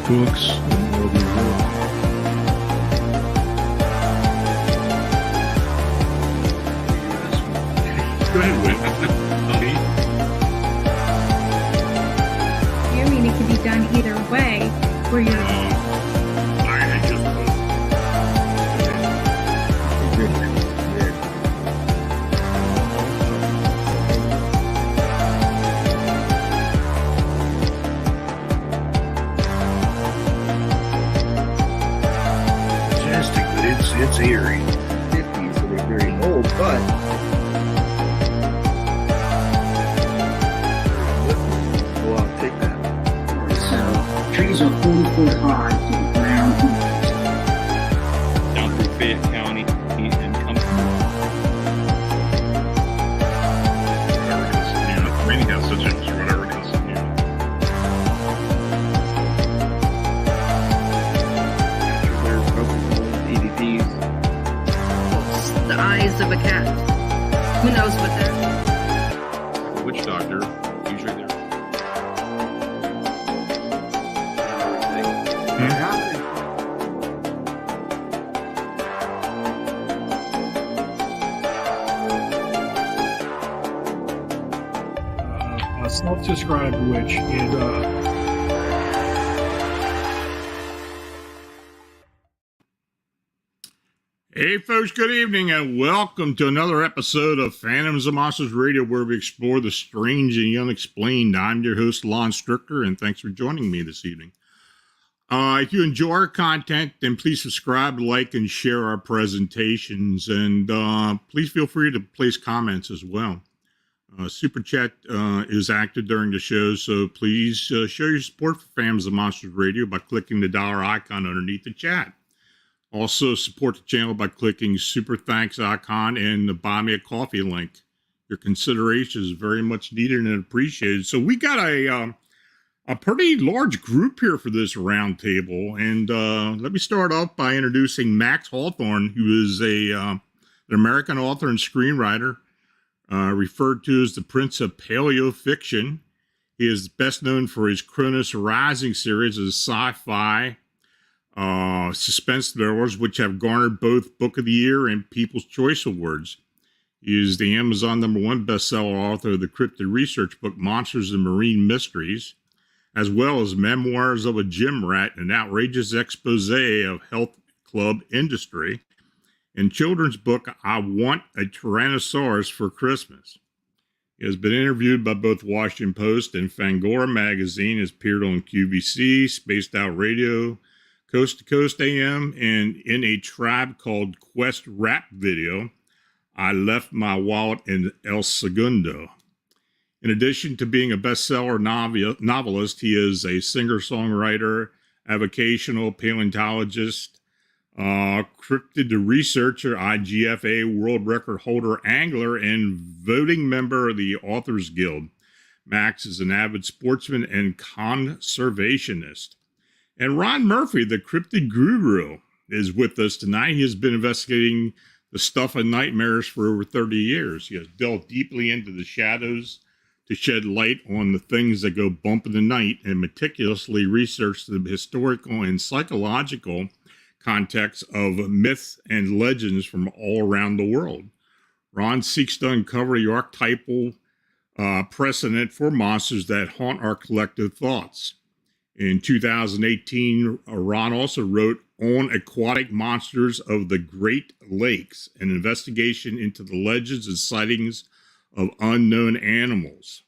books and all the work. Go ahead, Win. I mean, it can be done either way, where you're... I just... Majestic, but it's eerie. 50s, so they're very old, but go out and take that. So trees are 40 foot high to the ground. Down through Fayette County and come through. Raining has such a whatever because There's broken EVPs. The eyes of a cat. Who knows what they're... Witch doctor, usually there. A self-described witch, and Hey folks, good evening and welcome to another episode of Phantoms of Monsters Radio, where we explore the strange and the unexplained. I'm your host, Lon Strickler, and thanks for joining me this evening. If you enjoy our content, then please subscribe, like, and share our presentations, and please feel free to place comments as well. Super Chat is active during the show, so please show your support for Phantoms of Monsters Radio by clicking the dollar icon underneath the chat. Also, support the channel by clicking Super Thanks icon and the Buy Me a Coffee link. Your consideration is very much needed and appreciated. So we got a pretty large group here for this roundtable, and let me start off by introducing Max Hawthorne, who is an American author and screenwriter, referred to as the Prince of Paleo Fiction. He is best known for his Cronus Rising series of sci-fi suspense thrillers, which have garnered both Book of the Year and People's Choice Awards. He is the Amazon #1 bestseller author of the cryptid research book Monsters and Marine Mysteries, as well as Memoirs of a Gym Rat, an outrageous expose of health club industry, and children's book I Want a Tyrannosaurus for Christmas. He has been interviewed by both Washington Post and Fangoria magazine, has appeared on QVC, Spaced Out Radio, Coast to Coast AM, and in a Tribe Called Quest rap video, I Left My Wallet in El Segundo. In addition to being a bestseller novelist, he is a singer-songwriter, avocational paleontologist, cryptid researcher, IGFA world record holder, angler, and voting member of the Authors Guild. Max is an avid sportsman and conservationist. And Ron Murphy, the cryptid guru, is with us tonight. He has been investigating the stuff of nightmares for over 30 years. He has delved deeply into the shadows to shed light on the things that go bump in the night and meticulously researched the historical and psychological context of myths and legends from all around the world. Ron seeks to uncover the archetypal precedent for monsters that haunt our collective thoughts. In 2018, Ron also wrote On Aquatic Monsters of the Great Lakes, an investigation into the legends and sightings of unknown animals.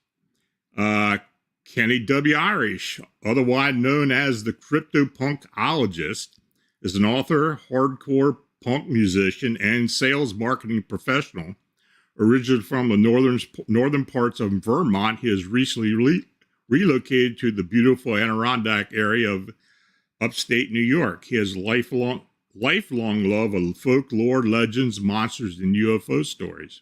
Kenney W. Irish, otherwise known as the Cryptopunkologist, is an author, hardcore punk musician, and sales marketing professional. Originally from the northern parts of Vermont, he has recently relocated to the beautiful Adirondack area of upstate New York. He has lifelong love of folklore, legends, monsters, and UFO stories.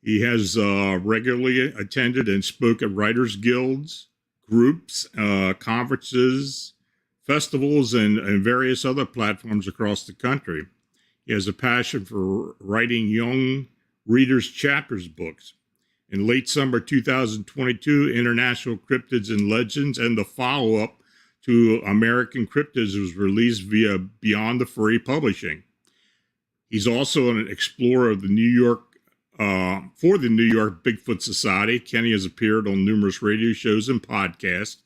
He has regularly attended and spoke at writers' guilds, groups, conferences, festivals, and various other platforms across the country. He has a passion for writing young readers' chapters books. In late summer 2022, International Cryptids and Legends and the follow-up to American Cryptids was released via Beyond the Fray Publishing. He's also an explorer of the New York for the New York Bigfoot Society. Kenney has appeared on numerous radio shows and podcasts,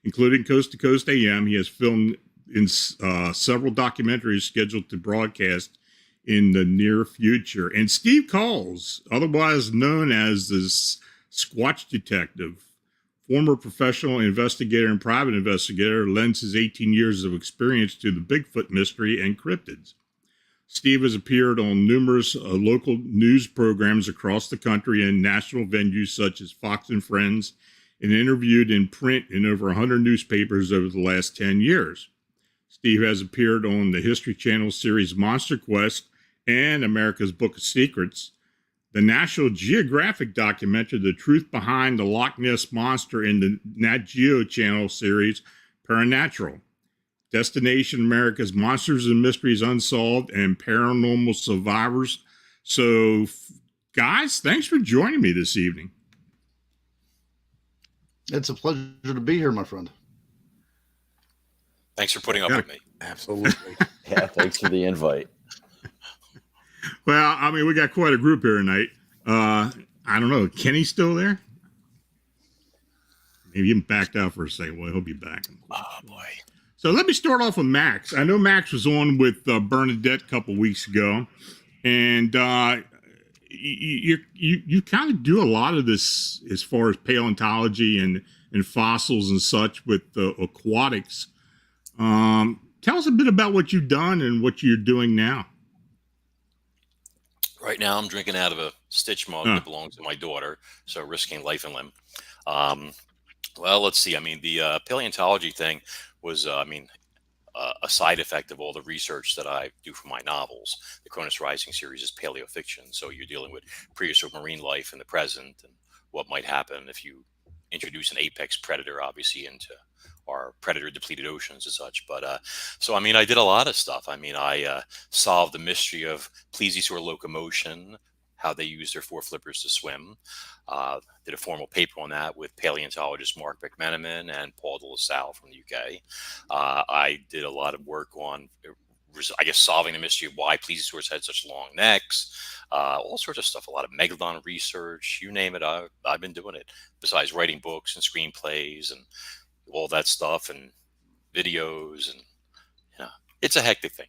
including Coast to Coast AM. He has filmed in several documentaries scheduled to broadcast in the near future. And Steve Kulls, otherwise known as the Squatch Detective, former professional investigator and private investigator, lends his 18 years of experience to the Bigfoot mystery and cryptids. Steve has appeared on numerous local news programs across the country and national venues such as Fox and Friends, and interviewed in print in over 100 newspapers over the last 10 years. Steve has appeared on the History Channel series Monster Quest and America's Book of Secrets, the National Geographic documentary The Truth Behind the Loch Ness Monster, in the Nat Geo Channel series Paranatural, Destination America's Monsters and Mysteries Unsolved, and Paranormal Survivors. So, guys, thanks for joining me this evening. It's a pleasure to be here, my friend. Thanks for putting up with me. Absolutely. Yeah, thanks for the invite. Well, I mean, we got quite a group here tonight. I don't know. Kenny's still there? Maybe he backed out for a second. Well, he'll be back. Oh, boy. So let me start off with Max. I know Max was on with Bernadette a couple weeks ago, and you kind of do a lot of this as far as paleontology and fossils and such with aquatics. Tell us a bit about what you've done and what you're doing now. Right now, I'm drinking out of a Stitch mug that belongs to my daughter, so risking life and limb. Well, let's see. I mean, the paleontology thing was, a side effect of all the research that I do for my novels. The Cronus Rising series is paleofiction, so you're dealing with prehistoric marine life in the present and what might happen if you introduce an apex predator, obviously, into our predator-depleted oceans and such. But so, I mean, I did a lot of stuff. I mean, I solved the mystery of plesiosaur locomotion, how they use their foreflippers to swim. Did a formal paper on that with paleontologist Mark McMenamin and Paul de La Salle from the UK. I did a lot of work on, I guess, solving the mystery of why plesiosaurs had such long necks, all sorts of stuff, a lot of megalodon research, you name it, I've been doing it, besides writing books and screenplays and all that stuff and videos, and it's a hectic thing.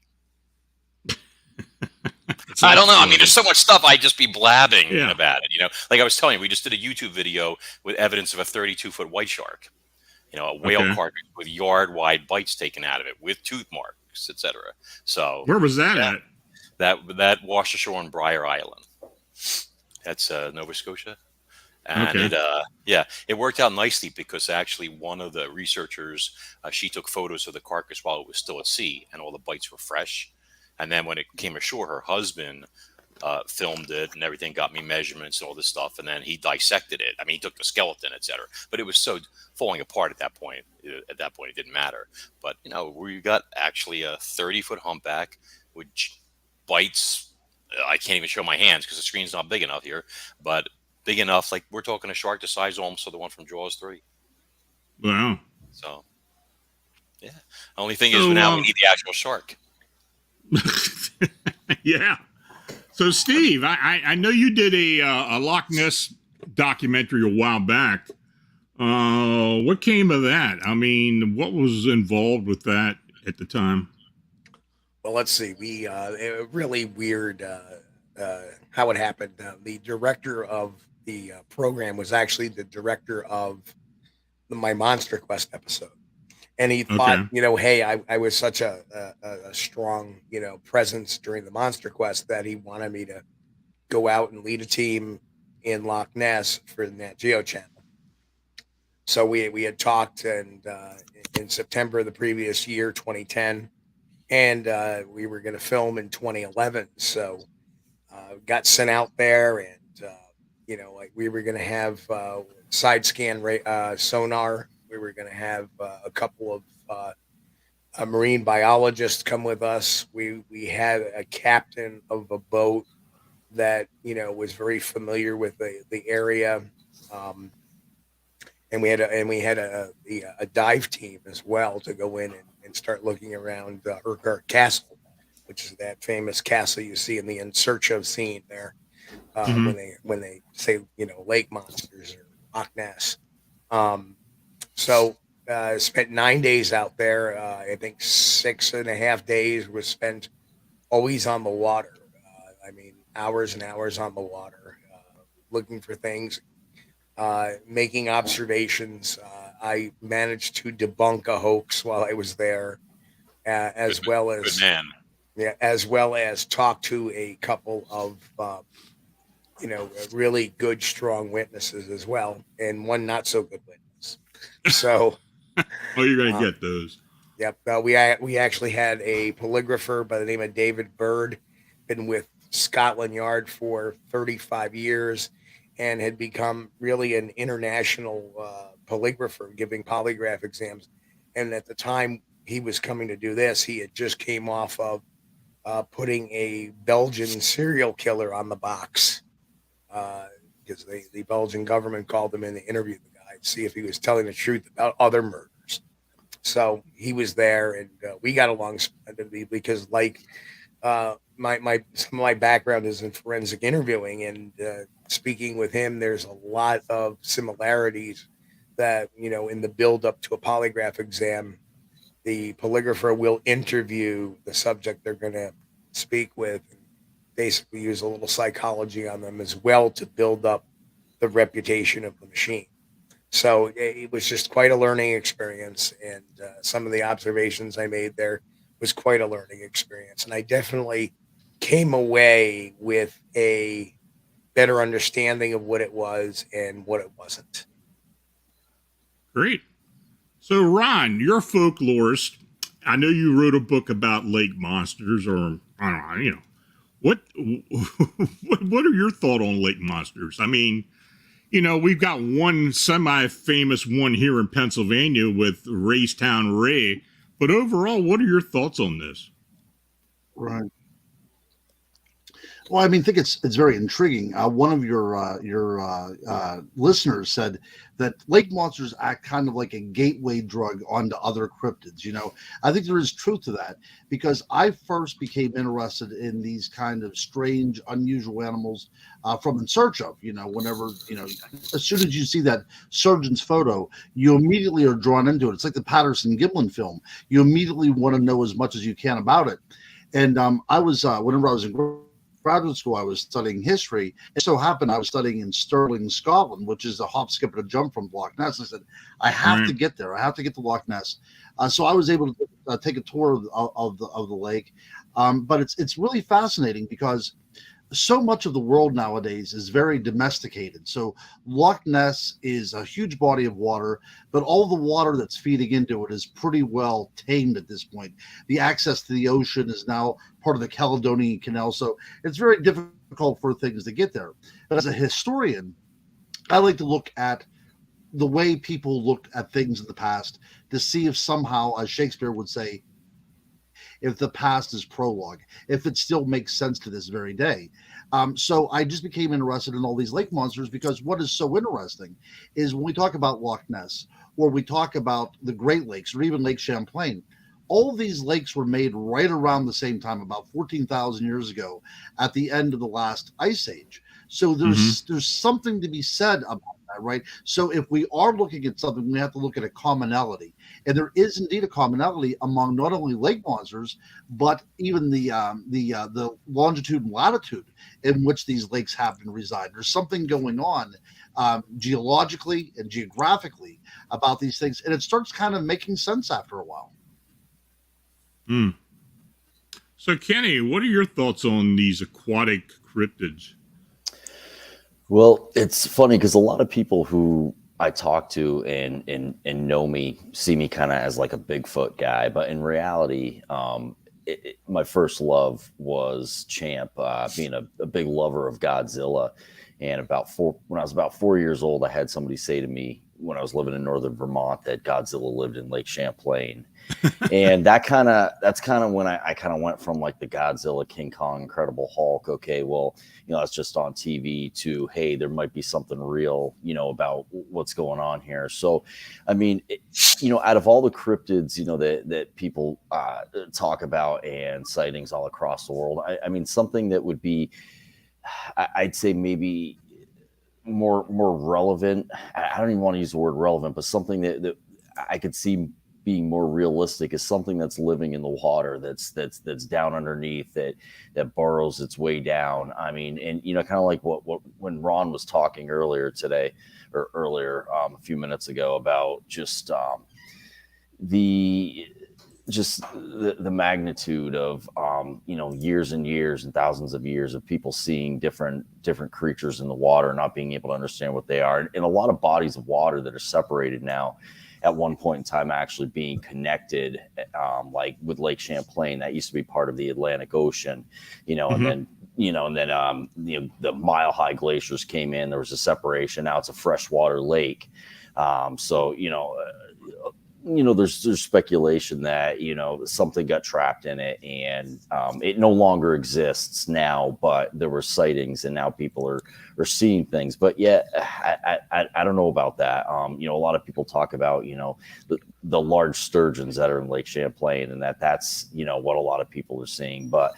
I don't know. I mean, there's so much stuff. I'd just be blabbing about it. Like I was telling you, we just did a YouTube video with evidence of a 32-foot white shark. A whale carcass with yard-wide bites taken out of it, with tooth marks, etc. So where was that at? That washed ashore on Briar Island. That's Nova Scotia. And it worked out nicely because actually one of the researchers, she took photos of the carcass while it was still at sea, and all the bites were fresh. And then when it came ashore, her husband filmed it and everything, got me measurements and all this stuff, and then he dissected it. I mean, he took the skeleton, etc. But it was so falling apart at that point. At that point, it didn't matter. But we got actually a 30-foot humpback with bites. I can't even show my hands because the screen's not big enough here, but big enough, like we're talking a shark the size almost of the one from Jaws 3. Wow. So, yeah. The only thing is now we need the actual shark. Yeah. So, Steve, I know you did a Loch Ness documentary a while back. What came of that? I mean, what was involved with that at the time? Well, let's see. We really weird how it happened. The director of the program was actually the director of my Monster Quest episode. And he thought, hey, I was such a strong, presence during the Monster Quest that he wanted me to go out and lead a team in Loch Ness for the Nat Geo channel. So we had talked in September of the previous year, 2010, and we were going to film in 2011. So got sent out there, and we were going to have side scan sonar. We were going to have a couple of marine biologists come with us. We had a captain of a boat that was very familiar with the area, and we had a dive team as well to go in and start looking around Urquhart Castle, which is that famous castle you see in the In Search of scene there, when they say lake monsters or Loch Ness. So spent 9 days out there. I think 6.5 days was spent always on the water. Hours and hours on the water, looking for things, making observations. I managed to debunk a hoax while I was there, as well as talk to a couple of really good, strong witnesses as well, and one not so good witness. So, you're going to get those. Yep. We actually had a polygrapher by the name of David Bird, been with Scotland Yard for 35 years and had become really an international polygrapher, giving polygraph exams. And at the time he was coming to do this, he had just came off of putting a Belgian serial killer on the box, because the Belgian government called him in to interview the guy to see if he was telling the truth about other murders. So he was there, and we got along splendidly because, my background is in forensic interviewing, and speaking with him, there's a lot of similarities that, in the build up to a polygraph exam, the polygrapher will interview the subject they're going to speak with, and basically use a little psychology on them as well to build up the reputation of the machine. So it was just quite a learning experience, and some of the observations I made there was quite a learning experience. And I definitely came away with a better understanding of what it was and what it wasn't. Great. So, Ron, you're a folklorist. I know you wrote a book about lake monsters, or I don't know, what are your thoughts on lake monsters? We've got one semi-famous one here in Pennsylvania with Raystown Ray, but overall, what are your thoughts on this? Right. Well, I think it's very intriguing. One of your listeners said that lake monsters act kind of like a gateway drug onto other cryptids. I think there is truth to that, because I first became interested in these kind of strange, unusual animals from In Search of. Whenever as soon as you see that surgeon's photo, you immediately are drawn into it. It's like the Patterson Gimlin film. You immediately want to know as much as you can about it. And I was whenever I was in graduate school, I was studying history. It so happened I was studying in Stirling, Scotland, which is a hop, skip, and a jump from Loch Ness. I said, I have to get there. I have to get to Loch Ness. So I was able to take a tour of the lake. But it's really fascinating because so much of the world nowadays is very domesticated. So Loch Ness is a huge body of water, but all the water that's feeding into it is pretty well tamed at this point. The access to the ocean is now part of the Caledonian Canal, so it's very difficult for things to get there. But as a historian, I like to look at the way people looked at things in the past to see if somehow, as Shakespeare would say, if the past is prologue, if it still makes sense to this very day. So I just became interested in all these lake monsters, because what is so interesting is when we talk about Loch Ness, or we talk about the Great Lakes, or even Lake Champlain, all of these lakes were made right around the same time, about 14,000 years ago, at the end of the last ice age. So there's something to be said about that, right? So if we are looking at something, we have to look at a commonality. And there is indeed a commonality among not only lake monsters, but even the longitude and latitude in which these lakes happen to reside. There's something going on geologically and geographically about these things, and it starts kind of making sense after a while. So, Kenny, what are your thoughts on these aquatic cryptids? Well, it's funny because a lot of people who I talk to and know me see me kind of as like a Bigfoot guy, but in reality, my first love was Champ, being a big lover of Godzilla. And when I was about 4 years old, I had somebody say to me, when I was living in northern Vermont that Godzilla lived in Lake Champlain. And that's kind of when I kind of went from like the Godzilla, King Kong, Incredible Hulk. Okay, well, it's just on TV to, hey, there might be something real, about what's going on here. So, I mean, out of all the cryptids, that people talk about and sightings all across the world, I mean, something that would be, I'd say maybe more relevant. I don't even want to use the word relevant, but something that I could see being more realistic is something that's living in the water, that's down underneath, that burrows its way down. I mean, and kind of like what when Ron was talking earlier today, or earlier a few minutes ago, about just the magnitude of years and years and thousands of years of people seeing different creatures in the water, not being able to understand what they are, and a lot of bodies of water that are separated now, at one point in time actually being connected, like with Lake Champlain, that used to be part of the Atlantic Ocean, and then the Mile High glaciers came in, there was a separation, now it's a freshwater lake. There's speculation that something got trapped in it, and it no longer exists now, but there were sightings, and now people are seeing things. But yeah, I don't know about that. A lot of people talk about the large sturgeons that are in Lake Champlain, and that's what a lot of people are seeing. But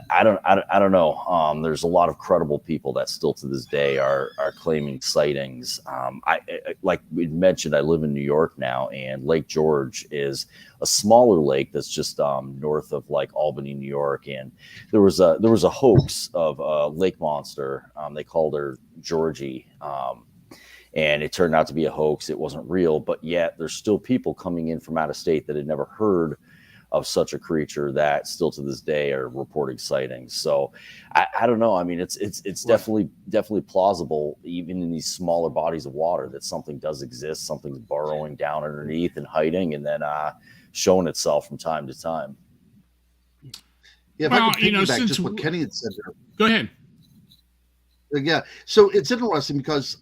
I don't know. There's a lot of credible people that still to this day are claiming sightings. I like we mentioned, I live in New York now, and Lake George is a smaller lake that's just north of like Albany, New York. And there was a hoax of a lake monster. They called her Georgie. And it turned out to be a hoax. It wasn't real, but yet there's still people coming in from out of state that had never heard of such a creature that still to this day are reporting sightings. So I don't know. I mean, it's definitely plausible, even in these smaller bodies of water, that something does exist. Something's burrowing down underneath and hiding, and then showing itself from time to time. Yeah, if I could piggyback just what Kenney had said there. Go ahead. Yeah, so it's interesting because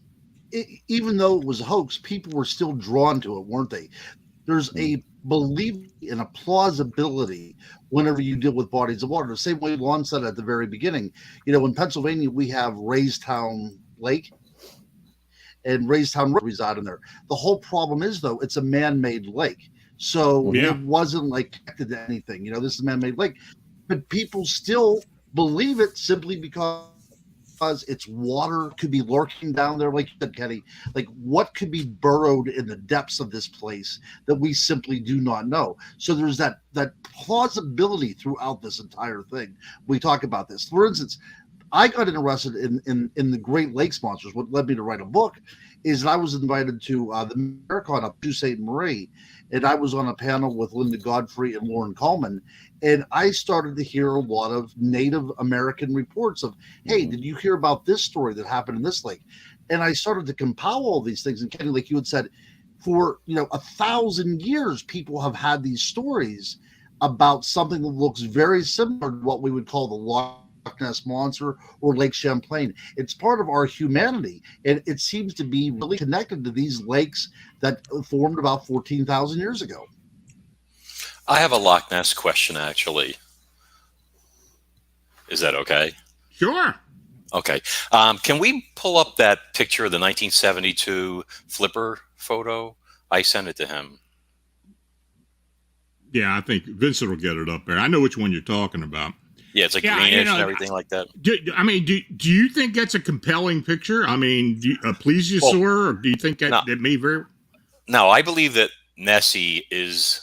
even though it was a hoax, people were still drawn to it, weren't they? There's a belief and a plausibility whenever you deal with bodies of water. The same way Lon said at the very beginning, in Pennsylvania, we have Raystown Lake, and Raystown reside in there. The whole problem is, though, it's a man-made lake. So it wasn't like connected to anything. This is a man-made lake, but people still believe it simply because its water could be lurking down there, like you said, Kenney. Like, what could be burrowed in the depths of this place that we simply do not know? So there's that plausibility throughout this entire thing. We talk about this. For instance, I got interested in the Great Lakes monsters. What led me to write a book is that I was invited to the Americon up to St. Marie, and I was on a panel with Linda Godfrey and Lauren Coleman, and I started to hear a lot of Native American reports of, hey, did you hear about this story that happened in this lake? And I started to compile all these things. And Kenney, like you had said, for 1,000 years, people have had these stories about something that looks very similar to what we would call the Loch Ness Monster or Lake Champlain. It's part of our humanity, and it seems to be really connected to these lakes that formed about 14,000 years ago. I have a Loch Ness question, actually. Is that okay? Sure. Okay. Can we pull up that picture of the 1972 Flipper photo? I sent it to him. Yeah, I think Vincent will get it up there. I know which one you're talking about. Yeah, it's like greenish and everything like that. Do you think that's a compelling picture? I mean, please you, sir, or do you think that it may very... No, I believe that Nessie is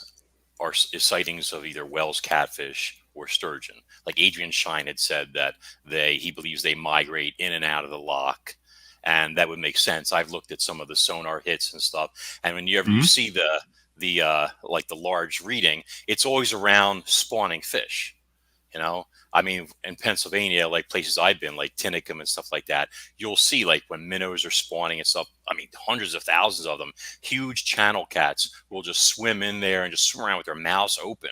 sightings of either Wells catfish or sturgeon. Like Adrian Shine had said that he believes they migrate in and out of the loch, and that would make sense. I've looked at some of the sonar hits and stuff, and when you see the large reading, it's always around spawning fish. I mean, in Pennsylvania, like places I've been, like Tinicum and stuff like that, you'll see like when minnows are spawning and stuff, I mean, hundreds of thousands of them, huge channel cats will just swim in there and just swim around with their mouths open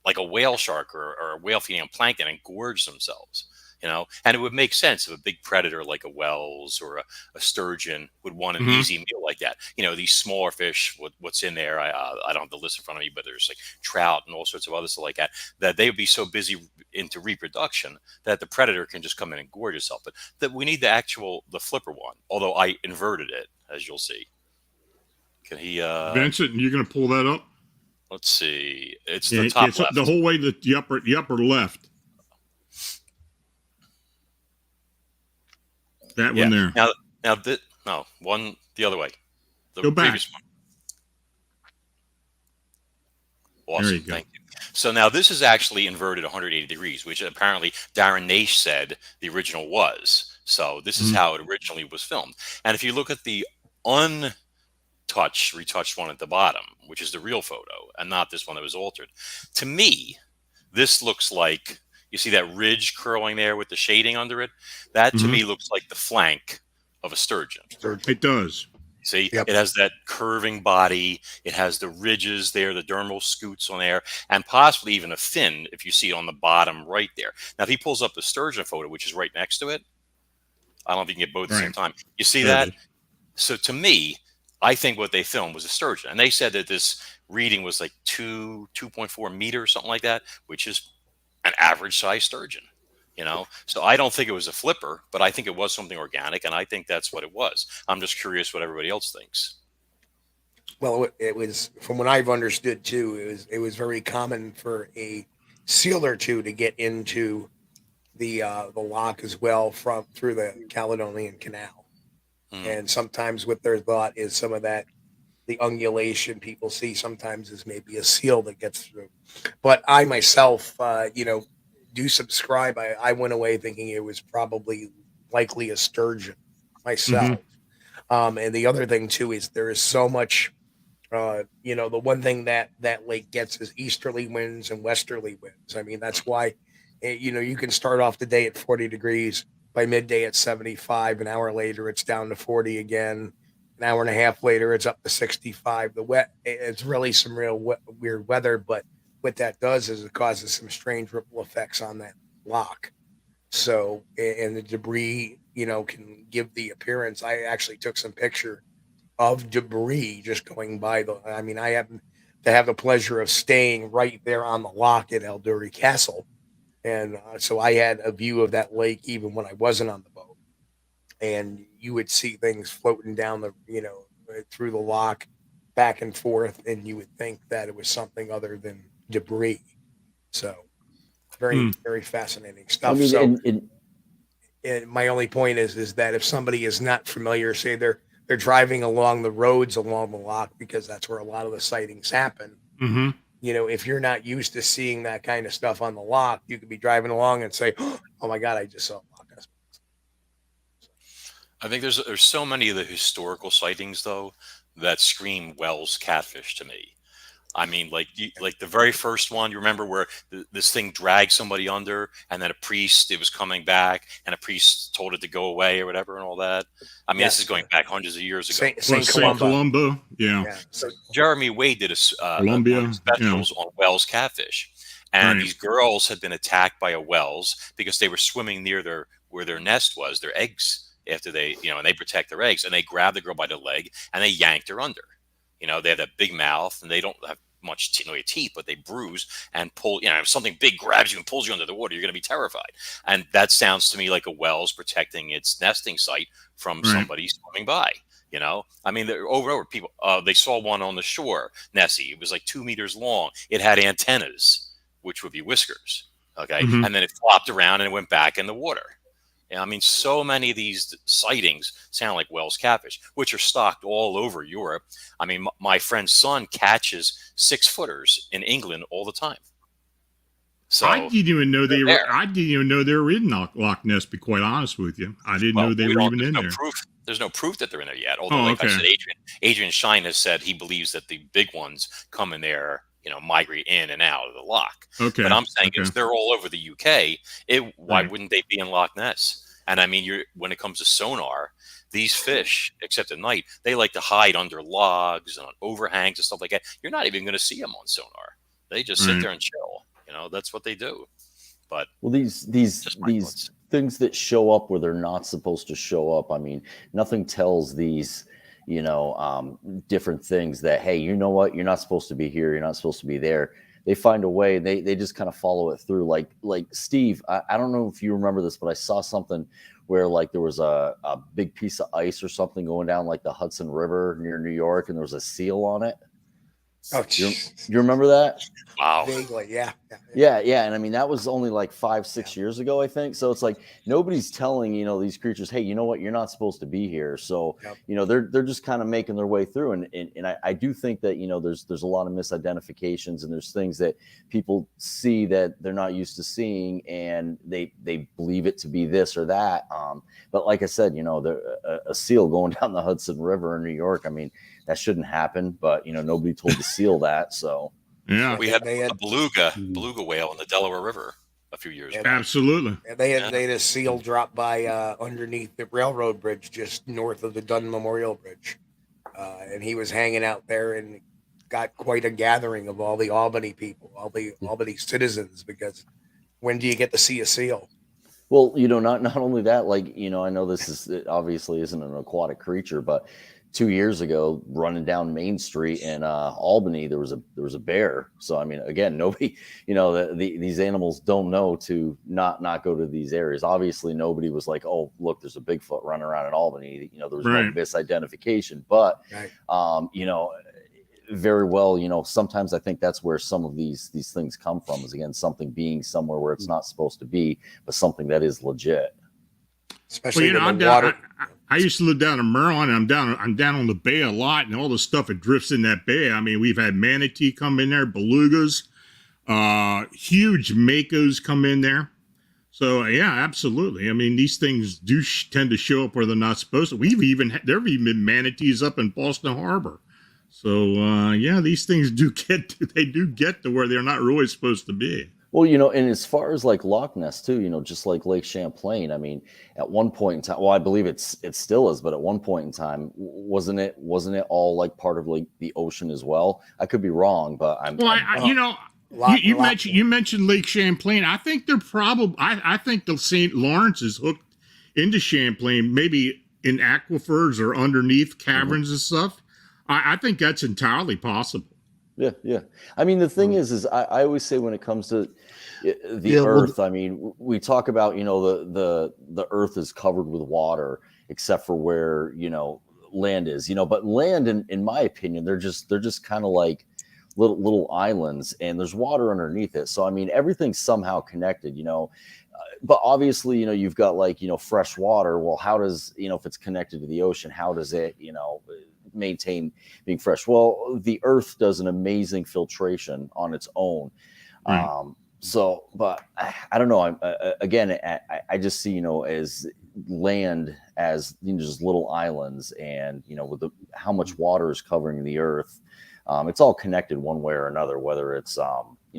like a whale shark or a whale feeding on plankton and gorge themselves. you know, and it would make sense if a big predator like a whales or a sturgeon would want an Mhm. easy meal like that. You know, these smaller fish, what's in there, I don't have the list in front of me, but there's like trout and all sorts of other stuff like that, that they would be so busy into reproduction that the predator can just come in and gorge itself. But that we need the flipper one, although I inverted it, as you'll see. Can he, Vincent, you're going to pull that up? let's see, it's Yeah, the top it's left. the whole way to the upper left. That one there. Now, no, one the other way. The Go back. previous one. Awesome. There you go. Thank you. So now this is actually inverted 180 degrees, which apparently Darren Naish said the original was. So this is how it originally was filmed. And if you look at the retouched one at the bottom, which is the real photo, and not this one that was altered, to me, this looks like, you see that ridge curling there with the shading under it? That to me looks like the flank of a sturgeon. It does. See, Yep. It has that curving body. It has the ridges there, the dermal scutes on there, and possibly even a fin if you see it on the bottom right there. Now, if he pulls up the sturgeon photo, which is right next to it, I don't know if you can get both at the same time. You see There that? it is. So to me, I think what they filmed was a sturgeon. And they said that this reading was like 2.4 meters, something like that, which is an average size sturgeon. You know, so I don't think it was a flipper, but I think it was something organic, and I think that's what it was. I'm just curious what everybody else thinks. Well, it was, from what I've understood too, it was very common for a seal or two to get into the lock as well through the Caledonian Canal. And sometimes what their thought is some of that, the ungulation people see sometimes is maybe a seal that gets through. But I myself, do subscribe. I went away thinking it was probably likely a sturgeon myself. And the other thing too is there is so much, the one thing that lake gets is easterly winds and westerly winds. I mean, that's why, you can start off the day at 40 degrees. By midday, it's 75. An hour later, it's down to 40 again. An hour and a half later, it's up to 65. It's really some real weird weather, but what that does is it causes some strange ripple effects on that lock. So, and the debris, can give the appearance. I actually took some picture of debris just going by I happen to have the pleasure of staying right there on the lock at Elduri Castle. And so I had a view of that lake even when I wasn't on the boat. And you would see things floating down through the lock back and forth. And you would think that it was something other than debris. So very, very fascinating stuff. And my only point is that if somebody is not familiar, say they're driving along the roads along the lock, because that's where a lot of the sightings happen. If you're not used to seeing that kind of stuff on the lock, you could be driving along and say, oh my God, I just saw a lock. I think there's so many of the historical sightings though that scream Wells catfish to me. I mean, like the very first one, you remember where this thing dragged somebody under, and then it was coming back, and a priest told it to go away or whatever, and all that. I mean, this is going back hundreds of years ago. Saint Columba. Yeah. So Jeremy Wade did Columbia specials on Wells catfish, and these girls had been attacked by a Wells because they were swimming near where their nest was, their eggs. After they, and they protect their eggs, and they grabbed the girl by the leg and they yanked her under. They have that big mouth, and they don't have much teeth, but they bruise and pull. If something big grabs you and pulls you under the water, you're going to be terrified. And that sounds to me like a Wells protecting its nesting site from somebody swimming by. I mean, over and over, people, they saw one on the shore, Nessie. It was like 2 meters long. It had antennas, which would be whiskers. Okay. And then it flopped around and it went back in the water. I mean, so many of these sightings sound like Wells catfish, which are stocked all over Europe. I mean, my friend's son catches 6-footers in England all the time. So I didn't even know they were. I didn't even know they were in Loch Ness. To be quite honest with you, I didn't know they were even in there. There's no proof that they're in there yet. Although, I said, Adrian Shine has said he believes that the big ones come in there, migrate in and out of the loch. Okay. But I'm saying if they're all over the UK, why wouldn't they be in Loch Ness? And I mean, when it comes to sonar, these fish, except at night, they like to hide under logs and on overhangs and stuff like that. You're not even going to see them on sonar. They just sit there and chill. That's what they do. But these things that show up where they're not supposed to show up. I mean, nothing tells these, different things that, hey, you know what, you're not supposed to be here, you're not supposed to be there. They find a way. They just kind of follow it through. Like Steve, I don't know if you remember this, but I saw something where like there was a big piece of ice or something going down like the Hudson River near New York, and there was a seal on it. Oh, you remember that? Wow. Vaguely, yeah. Yeah. And I mean, that was only like 5-6 years ago, I think. So it's like nobody's telling, these creatures, hey, you know what, you're not supposed to be here. So, they're just kind of making their way through. And I do think that, there's a lot of misidentifications, and there's things that people see that they're not used to seeing, and they believe it to be this or that. But like I said, a seal going down the Hudson River in New York, I mean, that shouldn't happen, but nobody told the seal that. So yeah, we had a beluga whale in the Delaware River a few years back. Absolutely. And they had a seal drop by underneath the railroad bridge just north of the Dunn Memorial Bridge, and he was hanging out there and got quite a gathering of all the Albany people, all the Albany citizens, because when do you get to see a seal? Well, not only that, like, I know it obviously isn't an aquatic creature, but 2 years ago, running down Main Street in Albany, there was a bear. So I mean, again, nobody, these animals don't know to not go to these areas. Obviously, nobody was like, oh, look, there's a Bigfoot running around in Albany. There was no misidentification, but very well, sometimes I think that's where some of these things come from. Is again something being somewhere where it's not supposed to be, but something that is legit. Especially I'm down. I used to live down in Maryland. I'm down on the bay a lot, and all the stuff that drifts in that bay. I mean, we've had manatee come in there, belugas, huge makos come in there. So yeah, absolutely. I mean, these things do tend to show up where they're not supposed to. There have even been manatees up in Boston Harbor. So these things do get to where they're not really supposed to be. Well, and as far as like Loch Ness too, just like Lake Champlain, I mean, at one point in time, well, I believe it still is, but at one point in time, wasn't it all like part of like the ocean as well? I could be wrong, but you mentioned Lake Champlain. I think they're probably, I think the St. Lawrence is hooked into Champlain, maybe in aquifers or underneath caverns and stuff. I think that's entirely possible. Yeah. I mean, the thing is I always say when it comes to the Earth, I mean, we talk about, the Earth is covered with water, except for where, land is, but land, in my opinion, they're just kind of like little islands, and there's water underneath it. So, I mean, everything's somehow connected, but obviously, you've got like, fresh water. Well, how does, if it's connected to the ocean, how does it, maintain being fresh? Well, the Earth does an amazing filtration on its own. Right. But I don't know. I just see, as land as just little islands, and with how much water is covering the Earth, it's all connected one way or another. Whether it's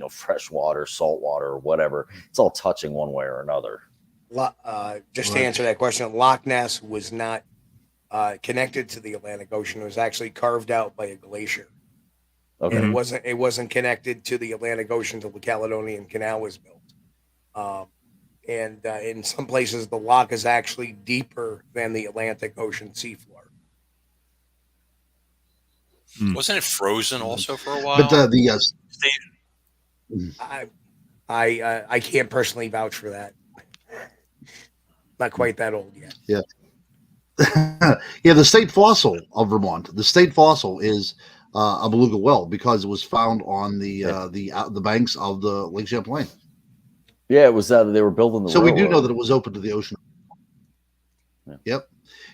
fresh water, salt water, or whatever, it's all touching one way or another. Just to answer that question, Loch Ness was not connected to the Atlantic Ocean. It was actually carved out by a glacier. Okay. And it wasn't connected to the Atlantic Ocean until the Caledonian Canal was built. And in some places, the loch is actually deeper than the Atlantic Ocean seafloor. Wasn't it frozen also for a while? But I can't personally vouch for that. Not quite that old yet. Yeah. Yeah, the state fossil of Vermont. The state fossil is a beluga whale because it was found on the banks of the Lake Champlain. Yeah, it was that they were building the. So railroad. we do know that it was open to the ocean. Yeah. Yep.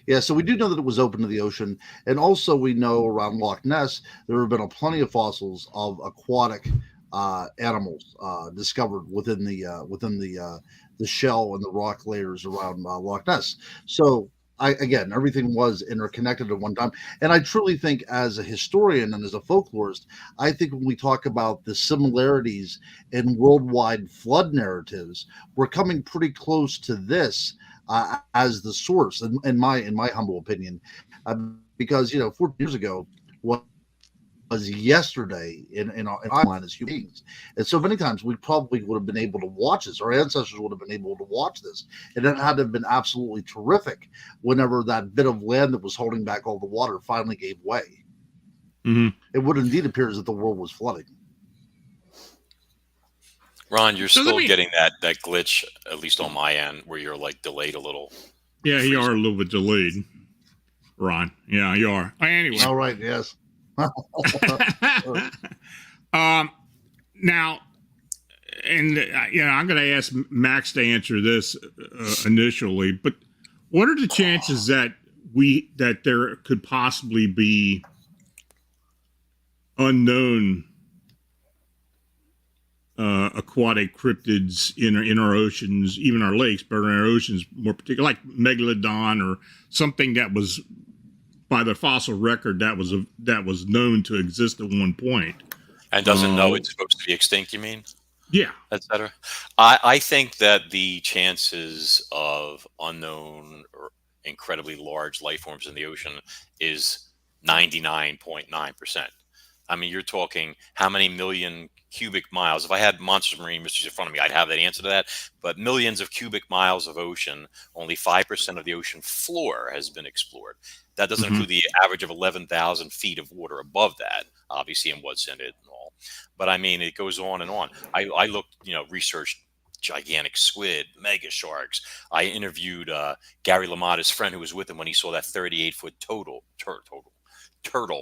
Yeah, so we do know that it was open to the ocean, and also we know around Loch Ness there have been plenty of fossils of aquatic animals discovered within the shell and the rock layers around Loch Ness. So. Everything was interconnected at one time. And I truly think as a historian and as a folklorist, I think when we talk about the similarities in worldwide flood narratives, we're coming pretty close to this as the source, in my humble opinion, because, 40 years ago, what was yesterday in our mind as human beings. And so many times we probably would have been able to watch this. Our ancestors would have been able to watch this. And it had to have been absolutely terrific whenever that bit of land that was holding back all the water finally gave way. Mm-hmm. It would indeed appear as if the world was flooding. Ron, you're still getting that glitch, at least on my end, where you're like delayed a little. Yeah, you are a little bit delayed, Ron. Yeah, you are. Anyway. All right, yes. Now, and I'm going to ask Max to answer this initially, but what are the chances that there could possibly be unknown aquatic cryptids in our oceans, even our lakes, but in our oceans more particular, like megalodon or something that was by the fossil record that was known to exist at one point and doesn't know it's supposed to be extinct, you mean? Yeah, etc. I think that the chances of unknown or incredibly large life forms in the ocean is 99.9%. I mean, you're talking how many million cubic miles. If I had Monsters Marine Mysteries in front of me, I'd have that answer to that. But millions of cubic miles of ocean, only 5% of the ocean floor has been explored. That doesn't include the average of 11,000 feet of water above that, obviously, and what's in it and all. But I mean, it goes on and on. I looked, researched gigantic squid, mega sharks. I interviewed Gary LaMotta's friend who was with him when he saw that 38-foot turtle.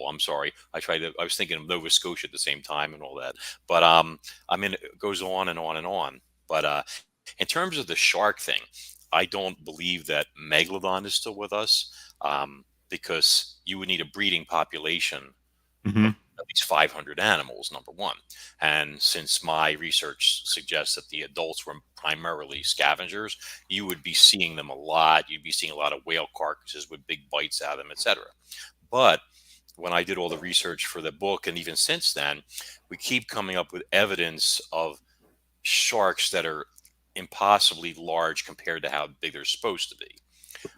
I'm sorry. I was thinking of Nova Scotia at the same time and all that. But I mean, it goes on and on and on. But in terms of the shark thing, I don't believe that Megalodon is still with us because you would need a breeding population of at least 500 animals, number one. And since my research suggests that the adults were primarily scavengers, you would be seeing them a lot. You'd be seeing a lot of whale carcasses with big bites out of them, etc. But when I did all the research for the book, and even since then, we keep coming up with evidence of sharks that are impossibly large compared to how big they're supposed to be.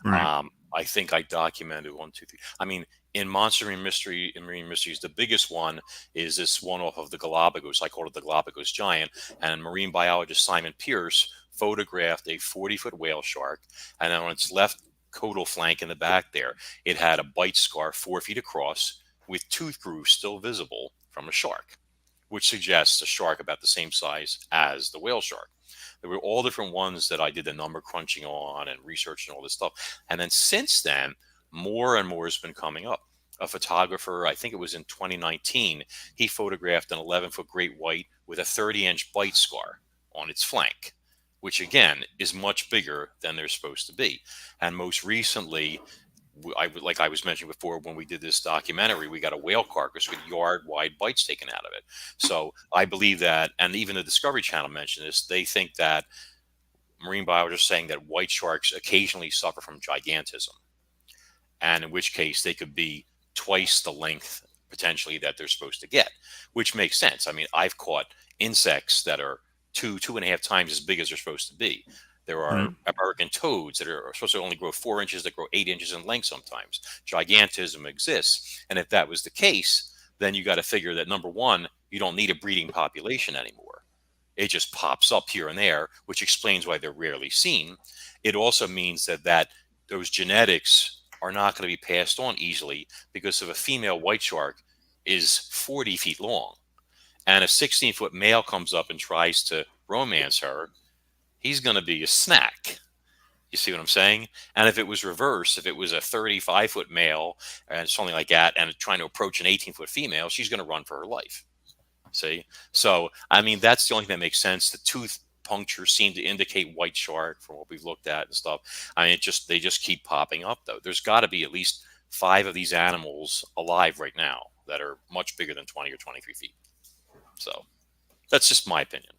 Right. I think I documented 1, 2, 3. I mean, in Marine Mysteries, the biggest one is this one off of the Galapagos. I call it the Galapagos Giant. And marine biologist Simon Pierce photographed a 40-foot whale shark. And then on its left caudal flank in the back there, it had a bite scar 4 feet across with tooth grooves still visible from a shark, which suggests a shark about the same size as the whale shark. There were all different ones that I did the number crunching on and research and all this stuff. And then since then, more and more has been coming up. A photographer, I think it was in 2019, he photographed an 11-foot great white with a 30-inch bite scar on its flank, which again is much bigger than they're supposed to be. And most recently, like I was mentioning before, when we did this documentary, we got a whale carcass with yard-wide bites taken out of it. So I believe that, and even the Discovery Channel mentioned this, they think that marine biologists are saying that white sharks occasionally suffer from gigantism, and in which case they could be twice the length potentially that they're supposed to get, which makes sense. I mean, I've caught insects that are 2.5 times as big as they're supposed to be. There are American toads that are supposed to only grow 4 inches that grow 8 inches in length sometimes. Gigantism exists. And if that was the case, then you got to figure that, number one, you don't need a breeding population anymore. It just pops up here and there, which explains why they're rarely seen. It also means that those genetics are not going to be passed on easily, because if a female white shark is 40 feet long and a 16-foot male comes up and tries to romance her, he's going to be a snack. You see what I'm saying? And if it was reverse, if it was a 35-foot male and something like that, and trying to approach an 18-foot female, she's going to run for her life. See? So, I mean, that's the only thing that makes sense. The tooth punctures seem to indicate white shark from what we've looked at and stuff. I mean, they just keep popping up, though. There's got to be at least 5 of these animals alive right now that are much bigger than 20 or 23 feet. So that's just my opinion.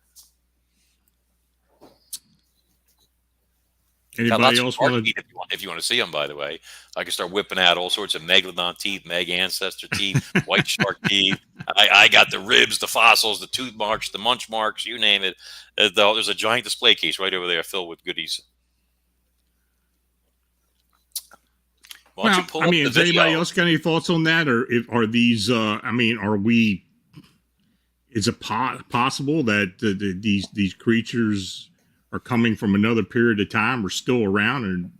Anybody else want to? If you want to see them, by the way, I can start whipping out all sorts of megalodon teeth, meg ancestor teeth, white shark teeth. I got the ribs, the fossils, the tooth marks, the munch marks, you name it. There's a giant display case right over there filled with goodies. Why don't you pull up the has video? anybody else got any thoughts on that, or are these? Are we? Is it possible that these creatures are coming from another period of time, or still around, and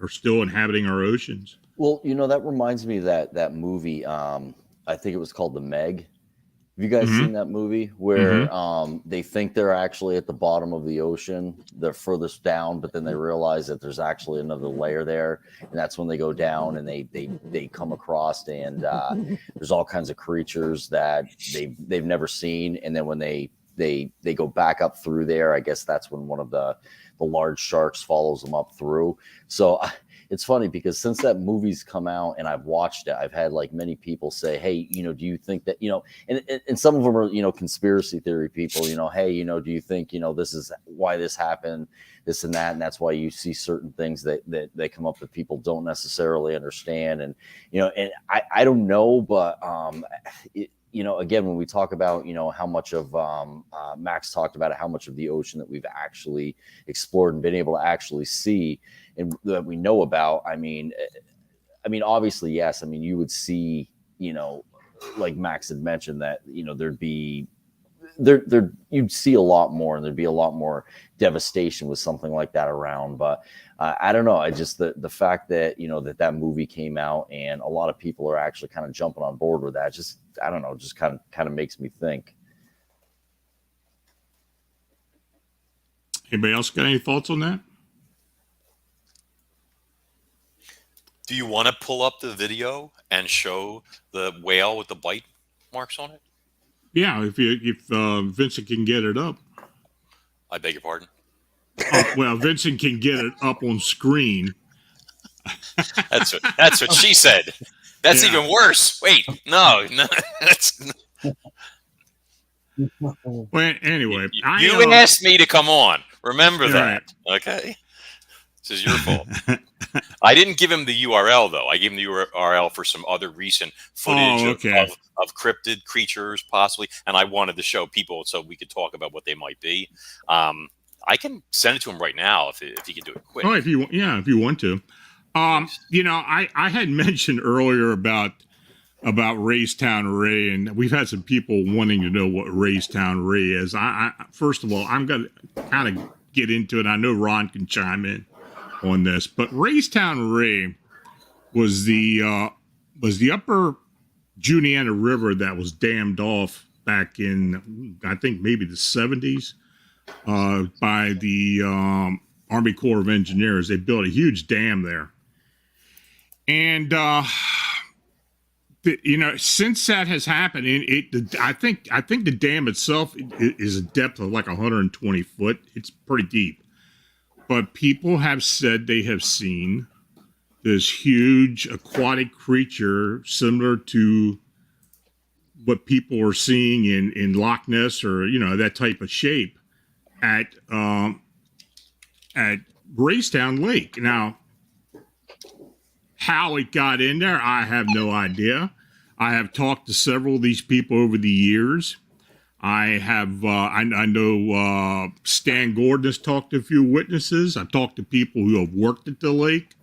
are still inhabiting our oceans? Well, that reminds me of that movie. I think it was called The Meg. Have you guys seen that movie where they think they're actually at the bottom of the ocean, they're furthest down, but then they realize that there's actually another layer there, and that's when they go down and they come across, and there's all kinds of creatures that they've never seen, and then when they go back up through there, I guess that's when one of the large sharks follows them up through. So it's funny because since that movie's come out and I've watched it, I've had like many people say, hey, do you think that, and some of them are, conspiracy theory people, hey, do you think, this is why this happened, this and that. And that's why you see certain things that come up that people don't necessarily understand. And, and I don't know, but, again, when we talk about, how much of Max talked about how much of the ocean that we've actually explored and been able to actually see and that we know about. I mean, obviously, yes. I mean, you would see, like Max had mentioned that, there'd be you'd see a lot more, and there'd be a lot more devastation with something like that around. But I don't know. I just the fact that that movie came out and a lot of people are actually kind of jumping on board with that. Just I don't know. Just kind of makes me think. Anybody else got any thoughts on that? Do you want to pull up the video and show the whale with the bite marks on it? Yeah, if Vincent can get it up. I beg your pardon? Well, Vincent can get it up on screen. That's what she said. That's even worse. Wait, no. That's... Well, anyway. You asked me to come on. Remember that. Right. Okay? This is your fault. I didn't give him the URL, though. I gave him the URL for some other recent footage of cryptid creatures, possibly. And I wanted to show people so we could talk about what they might be. I can send it to him right now if he can do it quick. Oh, if you want to. I had mentioned earlier about Raystown Ray, and we've had some people wanting to know what Raystown Ray is. I first of all, I'm going to kind of get into it. I know Ron can chime in on this, but Raystown Ray was the upper Juniata River that was dammed off back in, I think, maybe the 70s by the Army Corps of Engineers. They built a huge dam there. And, since that has happened, I think the dam itself is a depth of like 120 foot. It's pretty deep. But people have said they have seen this huge aquatic creature similar to what people are seeing in Loch Ness or, that type of shape at Raystown Lake. Now, how it got in there, I have no idea. I have talked to several of these people over the years. I have, I know Stan Gordon has talked to a few witnesses. I've talked to people who have worked at the lake.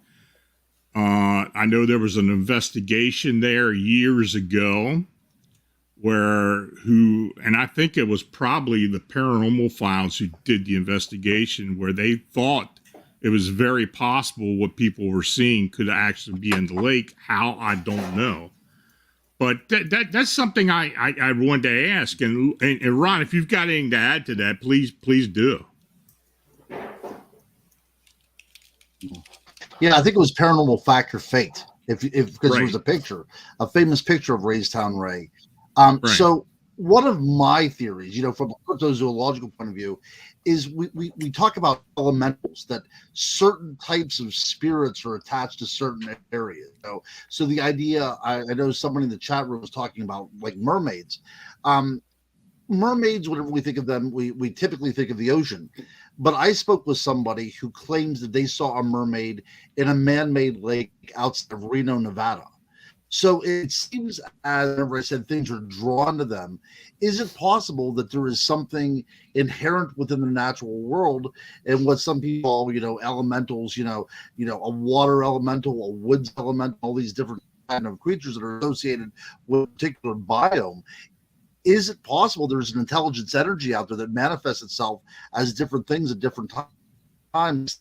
I know there was an investigation there years ago and I think it was probably the Paranormal Files who did the investigation, where they thought it was very possible what people were seeing could actually be in the lake. How, I don't know. But that's something I wanted to ask. And Ron, if you've got anything to add to that, please do. Yeah, I think it was Paranormal Fact or Fate, because there was a famous picture of Raystown Ray. So one of my theories, from a cryptozoological point of view, is we talk about elementals, that certain types of spirits are attached to certain areas. So the idea, I know somebody in the chat room was talking about like mermaids. Mermaids, whenever we think of them, we typically think of the ocean. But I spoke with somebody who claims that they saw a mermaid in a man-made lake outside of Reno, Nevada. So it seems, as I said, things are drawn to them. Is it possible that there is something inherent within the natural world and what some people call, elementals, a water elemental, a woods elemental, all these different kind of creatures that are associated with a particular biome? Is it possible there's an intelligence energy out there that manifests itself as different things at different times?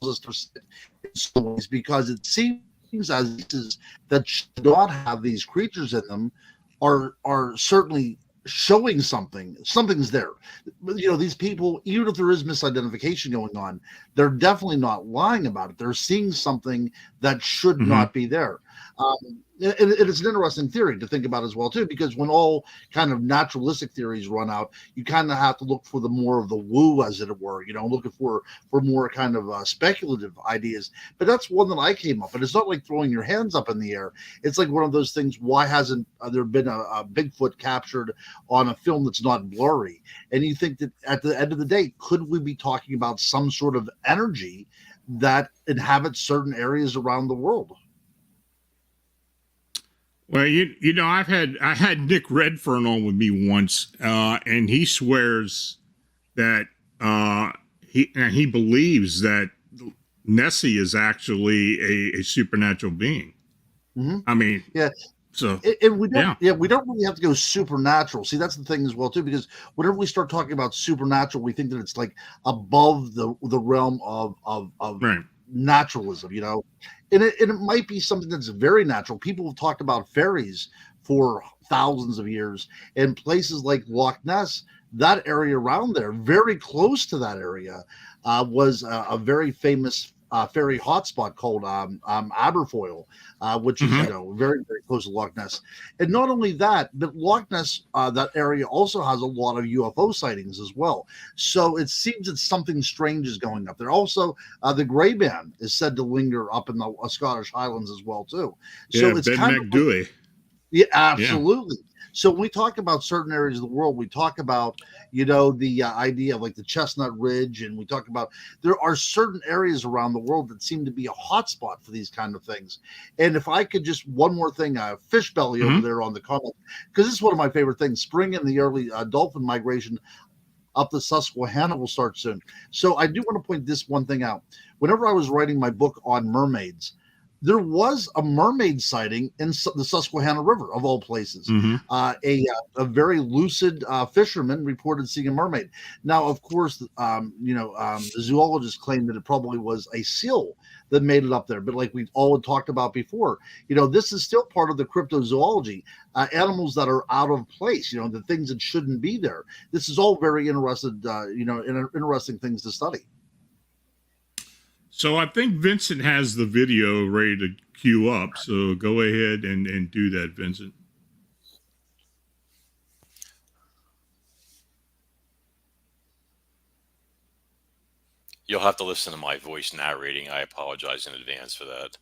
Because it seems as that should not have these creatures in them are certainly showing something's there. These people, even if there is misidentification going on, they're definitely not lying about it. They're seeing something that should not be there. And it's an interesting theory to think about as well too, because when all kind of naturalistic theories run out, you kind of have to look for the more of the woo, as it were, looking for more kind of speculative ideas. But that's one that I came up, and it's not like throwing your hands up in the air. It's like one of those things. Why hasn't there been a Bigfoot captured on a film that's not blurry? And you think that at the end of the day, could we be talking about some sort of energy that inhabits certain areas around the world? Well, I had Nick Redfern on with me once, and he swears that he believes that Nessie is actually a supernatural being. I mean, yeah. So we don't really have to go supernatural. See, that's the thing as well too, because whenever we start talking about supernatural, we think that it's like above the realm of right. naturalism, and it might be something that's very natural. People have talked about fairies for thousands of years, and places like Loch Ness, that area around there, very close to that area, was a very famous fairy hotspot called Aberfoyle, which is very, very close to Loch Ness. And not only that, but Loch Ness, that area also has a lot of UFO sightings as well. So it seems that something strange is going up there. Also, the Grey Man is said to linger up in the Scottish Highlands as well too. So it's Ben kind McDouey. yeah, absolutely. Yeah. So when we talk about certain areas of the world, we talk about, the idea of like the Chestnut Ridge, and we talk about there are certain areas around the world that seem to be a hotspot for these kind of things. And if I could just one more thing, fish belly over there on the comment, because this is one of my favorite things. Spring and the early dolphin migration up the Susquehanna will start soon. So I do want to point this one thing out. Whenever I was writing my book on mermaids, there was a mermaid sighting in the Susquehanna River, of all places. A very lucid fisherman reported seeing a mermaid. Now, of course, the zoologists claimed that it probably was a seal that made it up there. But like we all had talked about before, this is still part of the cryptozoology. Animals that are out of place, the things that shouldn't be there. This is all very interesting things to study. So I think Vincent has the video ready to queue up. So go ahead and do that, Vincent. You'll have to listen to my voice narrating. I apologize in advance for that.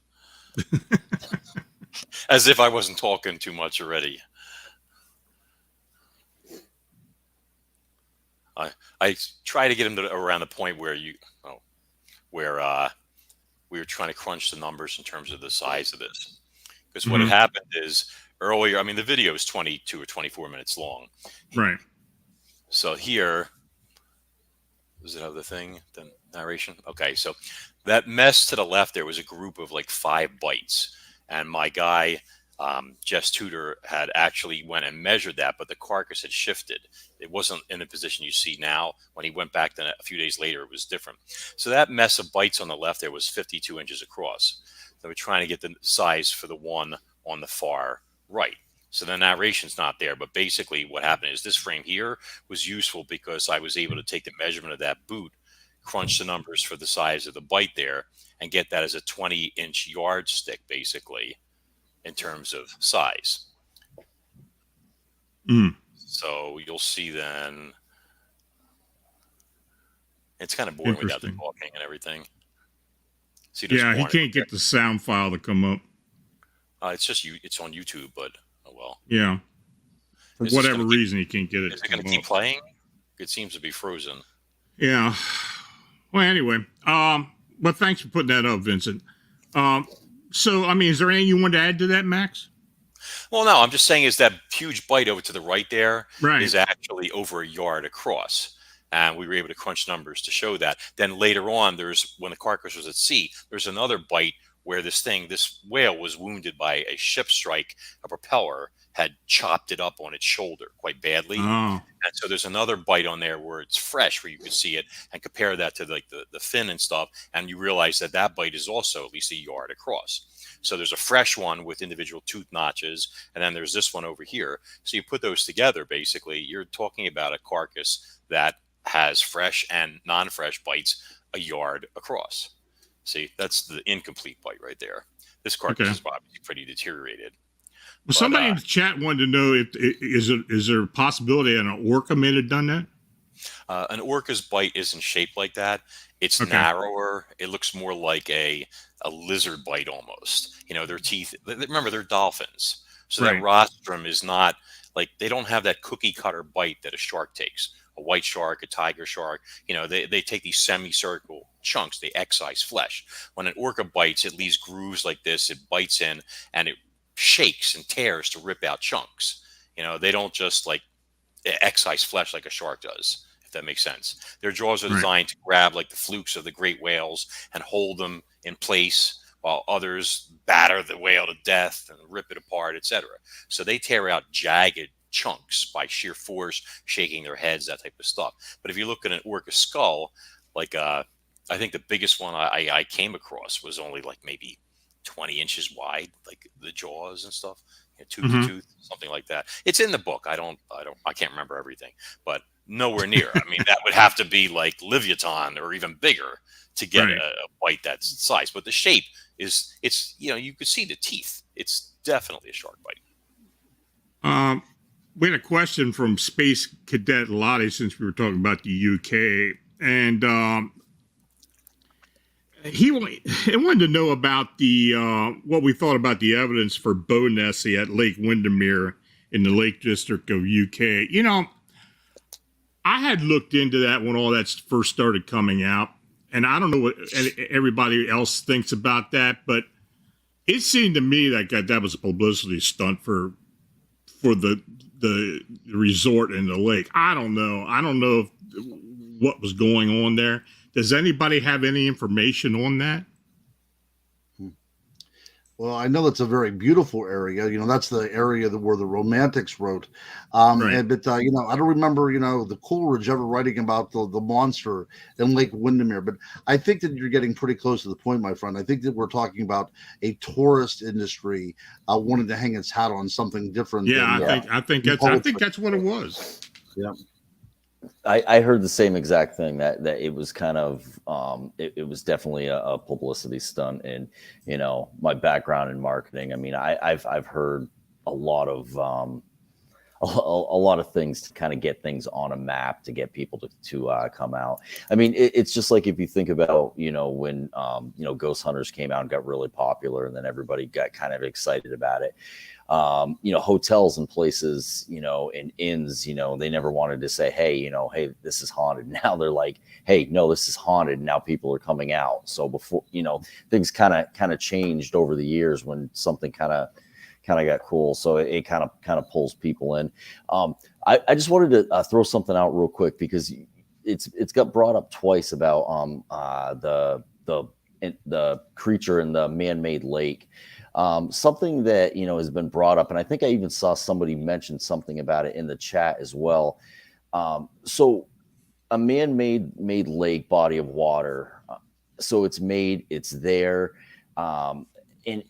As if I wasn't talking too much already. I try to get him to around the point where we were trying to crunch the numbers in terms of the size of this. Because what had happened is earlier, the video is 22 or 24 minutes long. Right. So here, does it have the thing, the narration? Okay, so that mess to the left, there was a group of like 5 bites. And my guy, Jess Tudor, had actually went and measured that, but the carcass had shifted. It wasn't in the position you see now. When he went back then a few days later, it was different. So that mess of bites on the left there was 52 inches across. So we're trying to get the size for the one on the far right. So the narration's not there, but basically what happened is this frame here was useful because I was able to take the measurement of that boot, crunch the numbers for the size of the bite there, and get that as a 20-inch yardstick, basically, in terms of size. So you'll see then, it's kind of boring without the talking and everything. See, yeah, he can't get the sound file to come up. It's on YouTube, but oh well. Yeah. For whatever reason, he can't get it. Is it going to keep playing? It seems to be frozen. Yeah. Well, anyway, but thanks for putting that up, Vincent. So, is there anything you want to add to that, Max? Well, no, I'm just saying is that huge bite over to the right there Right. is actually over a yard across. And we were able to crunch numbers to show that. Then later on, when the carcass was at sea, there's another bite where this whale was wounded by a ship strike. A propeller had chopped it up on its shoulder quite badly. Oh. And so there's another bite on there where it's fresh, where you could see it, and compare that to like the fin and stuff. And you realize that bite is also at least a yard across. So there's a fresh one with individual tooth notches, and then there's this one over here. So you put those together, basically, you're talking about a carcass that has fresh and non-fresh bites a yard across. See, that's the incomplete bite right there. This carcass is obviously pretty deteriorated. Well, somebody in the chat wanted to know is there a possibility an orca may have done that? An orca's bite isn't shaped like that. It's narrower. It looks more like a lizard bite almost. You know, their teeth. Remember, they're dolphins, so that rostrum is not like they don't have that cookie cutter bite that a shark takes. A white shark, a tiger shark. You know, they take these semicircle chunks. They excise flesh. When an orca bites, it leaves grooves like this. It bites in and it shakes and tears to rip out chunks. You know, they don't just like excise flesh like a shark does, if that makes sense. Their jaws are designed to grab like the flukes of the great whales and hold them in place, while others batter the whale to death and rip it apart, etc. So they tear out jagged chunks by sheer force, shaking their heads, that type of stuff. But if you look at an orca skull, like I think the biggest one I came across was only like maybe 20 inches wide, like the jaws and stuff, you know, tooth to tooth, something like that. It's in the book. I can't remember everything, but nowhere near. I mean, that would have to be like Leviathan or even bigger to get a bite that size. But the shape it's you know, you could see the teeth. It's definitely a shark bite. We had a question from Space Cadet Lottie, since we were talking about the UK, and he wanted to know about the what we thought about the evidence for bow Nessie at Lake Windermere in the Lake District of UK. You know, I had looked into that when all that first started coming out, and I don't know what everybody else thinks about that, but it seemed to me that was a publicity stunt for the resort and the lake. I don't know what was going on there. Does anybody have any information on that? Well, I know that's a very beautiful area. You know, that's the area where the Romantics wrote. But you know, I don't remember, you know, the Coleridge ever writing about the monster in Lake Windermere. But I think that you're getting pretty close to the point, my friend. I think that we're talking about a tourist industry wanting to hang its hat on something different. Yeah, I think that's what it was. Yeah. I heard the same exact thing, that it was kind of it was definitely a publicity stunt. And you know, my background in marketing, I mean, I've heard a lot of things to kind of get things on a map, to get people to come out. I mean, it's just like if you think about, you know, when you know, Ghost Hunters came out and got really popular, and then everybody got kind of excited about it. You know, hotels and places, you know, and inns, you know, they never wanted to say, hey, you know, hey, this is haunted. Now they're like, hey, no, this is haunted. Now people are coming out. So before, you know, things kind of changed over the years when something kind of got cool. So it kind of pulls people in. I just wanted to throw something out real quick, because it's got brought up twice about the creature in the man-made lake. Something that, you know, has been brought up, and I think I even saw somebody mention something about it in the chat as well. So a man-made lake, body of water. So it's there. And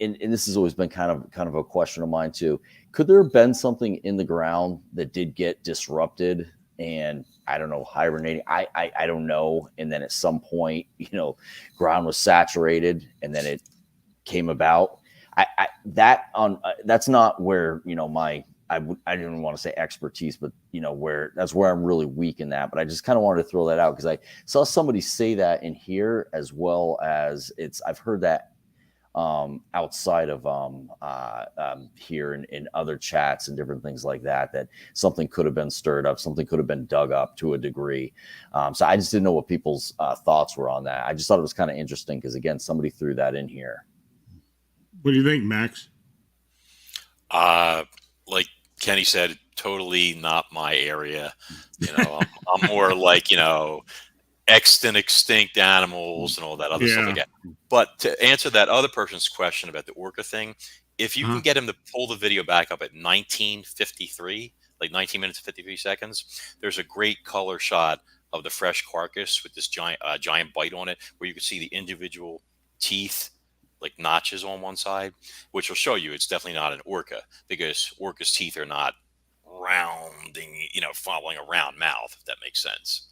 this has always been kind of a question of mine too. Could there have been something in the ground that did get disrupted and, I don't know, hibernating? I don't know. And then at some point, you know, ground was saturated and then it came about. That's not where, you know, I didn't want to say expertise, but you know, that's where I'm really weak in that. But I just kind of wanted to throw that out, because I saw somebody say that in here, as well as I've heard that outside of here in other chats and different things like that something could have been stirred up, something could have been dug up to a degree. So I just didn't know what people's thoughts were on that. I just thought it was kind of interesting, because again, somebody threw that in here. What do you think, Max? Like Kenny said, totally not my area. I'm more like, extinct animals and all that other stuff like that. But to answer that other person's question about the orca thing, if you can get him to pull the video back up at 19:53, like 19 minutes and 53 seconds, there's a great color shot of the fresh carcass with this giant bite on it, where you can see the individual teeth, like notches on one side, which will show you it's definitely not an orca, because orca's teeth are not rounding, following a round mouth, if that makes sense.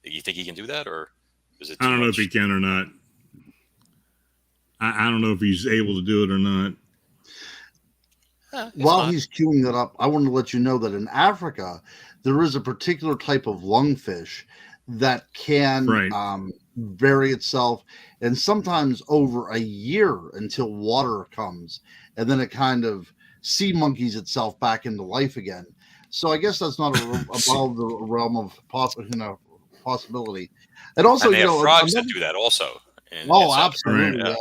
You think he can do that, or is it too I don't know much? if he can or not. I don't know if he's able to do it or not. While he's queuing that up, I want to let you know that in Africa, there is a particular type of lungfish that can vary itself, and sometimes over a year until water comes, and then it kind of sea monkeys itself back into life again. So I guess that's not above the realm of possibility. And also, and they have frogs that do that also. Absolutely.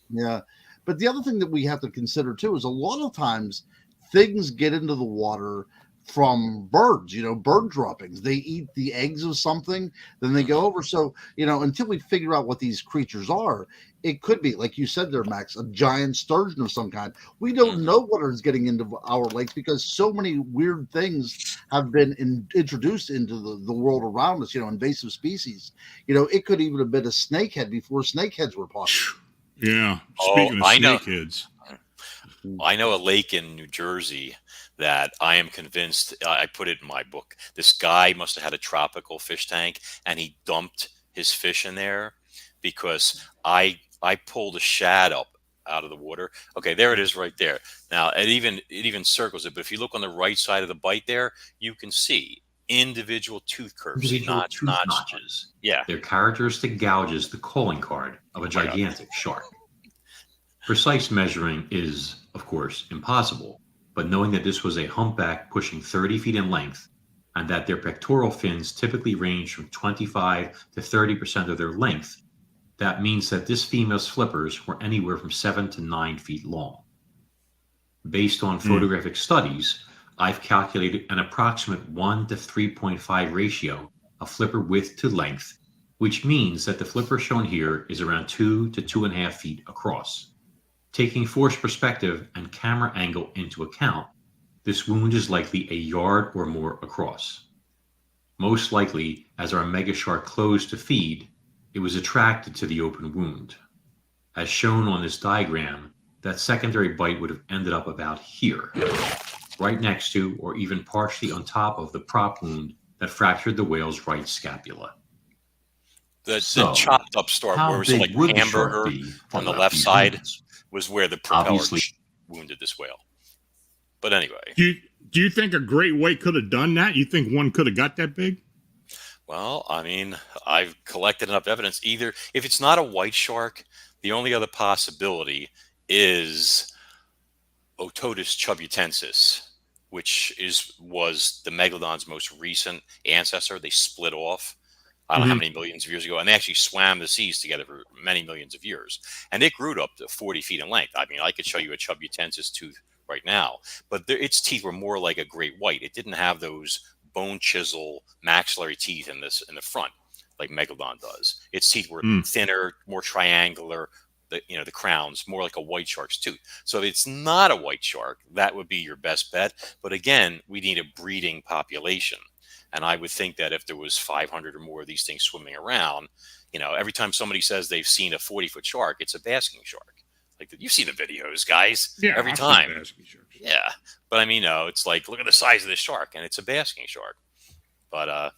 Yeah. But the other thing that we have to consider too is a lot of times things get into the water from birds, bird droppings. They eat the eggs of something, then they go over. So, until we figure out what these creatures are, it could be, like you said there, Max, a giant sturgeon of some kind. We don't know what is getting into our lakes because so many weird things have been introduced into the world around us, invasive species. It could even have been a snakehead before snakeheads were popular. Yeah. Speaking of snakeheads. I know a lake in New Jersey that I am convinced, I put it in my book, this guy must have had a tropical fish tank and he dumped his fish in there, because I pulled a shad up out of the water. Okay, there it is right there. Now, it even circles it, but if you look on the right side of the bite there, you can see individual tooth curves, notches. Yeah. Their characteristic gouges the calling card of a gigantic shark. Precise measuring is, of course, impossible, but knowing that this was a humpback pushing 30 feet in length, and that their pectoral fins typically range from 25 to 30% of their length, that means that this female's flippers were anywhere from 7 to 9 feet long. Based on photographic studies, I've calculated an approximate 1 to 3.5 ratio of flipper width to length, which means that the flipper shown here is around 2 to 2.5 feet across. Taking force perspective and camera angle into account, this wound is likely a yard or more across. Most likely, as our mega shark closed to feed, it was attracted to the open wound. As shown on this diagram, that secondary bite would have ended up about here, right next to or even partially on top of the prop wound that fractured the whale's right scapula. The chopped up start where it was like hamburger on the left side was where the propeller wounded this whale. But anyway. Do you think a great white could have done that? You think one could have got that big? Well, I mean, I've collected enough evidence. Either, if it's not a white shark, the only other possibility is Ototus chubutensis, which was the megalodon's most recent ancestor. They split off. I don't know how many millions of years ago, and they actually swam the seas together for many millions of years. And it grew up to 40 feet in length. I mean, I could show you a chubutensis tooth right now, but its teeth were more like a great white. It didn't have those bone chisel maxillary teeth in the front like megalodon does. Its teeth were thinner, more triangular. The crowns more like a white shark's tooth. So if it's not a white shark, that would be your best bet. But again, we need a breeding population. And I would think that if there was 500 or more of these things swimming around, every time somebody says they've seen a 40-foot shark, it's a basking shark. Like, you see the videos, guys. Yeah, every time. Yeah, but I mean, it's like, look at the size of this shark, and it's a basking shark. But I'm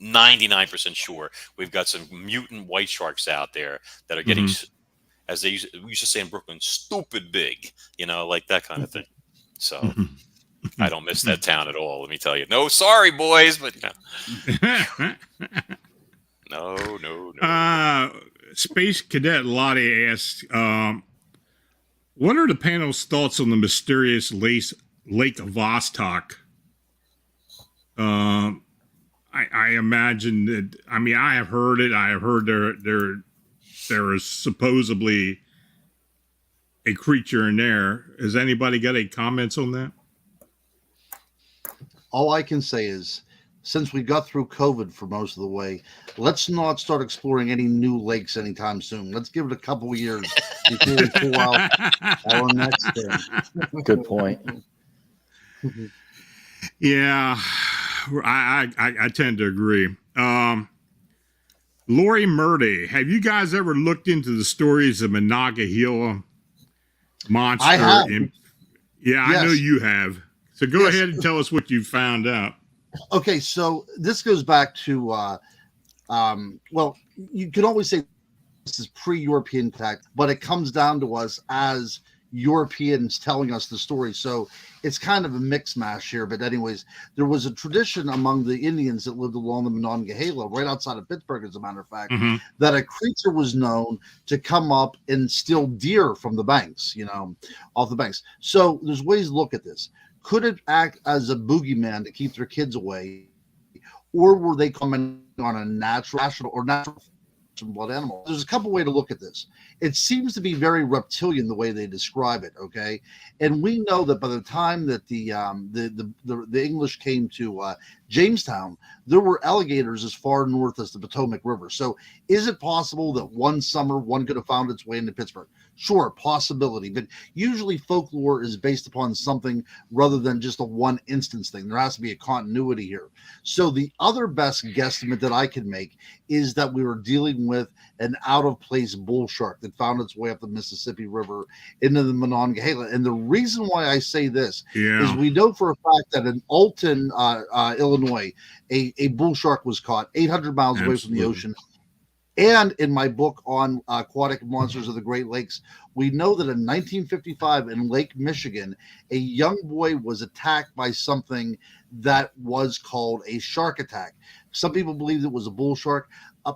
99% sure we've got some mutant white sharks out there that are getting, as we used to say in Brooklyn, stupid big. Like that kind of thing. So. I don't miss that town at all, let me tell you. No, sorry, boys, but no. Space Cadet Lottie asks, what are the panel's thoughts on the mysterious Lake Vostok? I imagine that, I have heard it. I have heard there is supposedly a creature in there. Has anybody got any comments on that? All I can say is, since we got through COVID for most of the way, let's not start exploring any new lakes anytime soon. Let's give it a couple of years before we pull out our next thing. Good point. Yeah, I tend to agree. Lori Murday, have you guys ever looked into the stories of Monongahela monster? I have. Yeah, Yes. I know you have. So go Yes. ahead and tell us what you found out. Okay, so this goes back to, well, you can always say this is pre-European contact, but it comes down to us as Europeans telling us the story. So it's kind of a mix mash here. But anyways, there was a tradition among the Indians that lived along the Monongahela, right outside of Pittsburgh, as a matter of fact, that a creature was known to come up and steal deer from the banks, off the banks. So there's ways to look at this. Could it act as a boogeyman to keep their kids away, or were they coming on a natural blood animal? There's a couple ways to look at this. It seems to be very reptilian the way they describe it. Okay, and we know that by the time that the English came to Jamestown, there were alligators as far north as the Potomac River. So, is it possible that one summer one could have found its way into Pittsburgh? Sure, possibility, but usually folklore is based upon something rather than just a one instance thing. There has to be a continuity here. So the other best guesstimate that I can make is that we were dealing with an out-of-place bull shark that found its way up the Mississippi River into the Monongahela. And the reason why I say this is we know for a fact that in Alton, Illinois, a bull shark was caught 800 miles away from the ocean. And in my book on aquatic monsters of the Great Lakes, we know that in 1955 in Lake Michigan, a young boy was attacked by something that was called a shark attack. Some people believe it was a bull shark.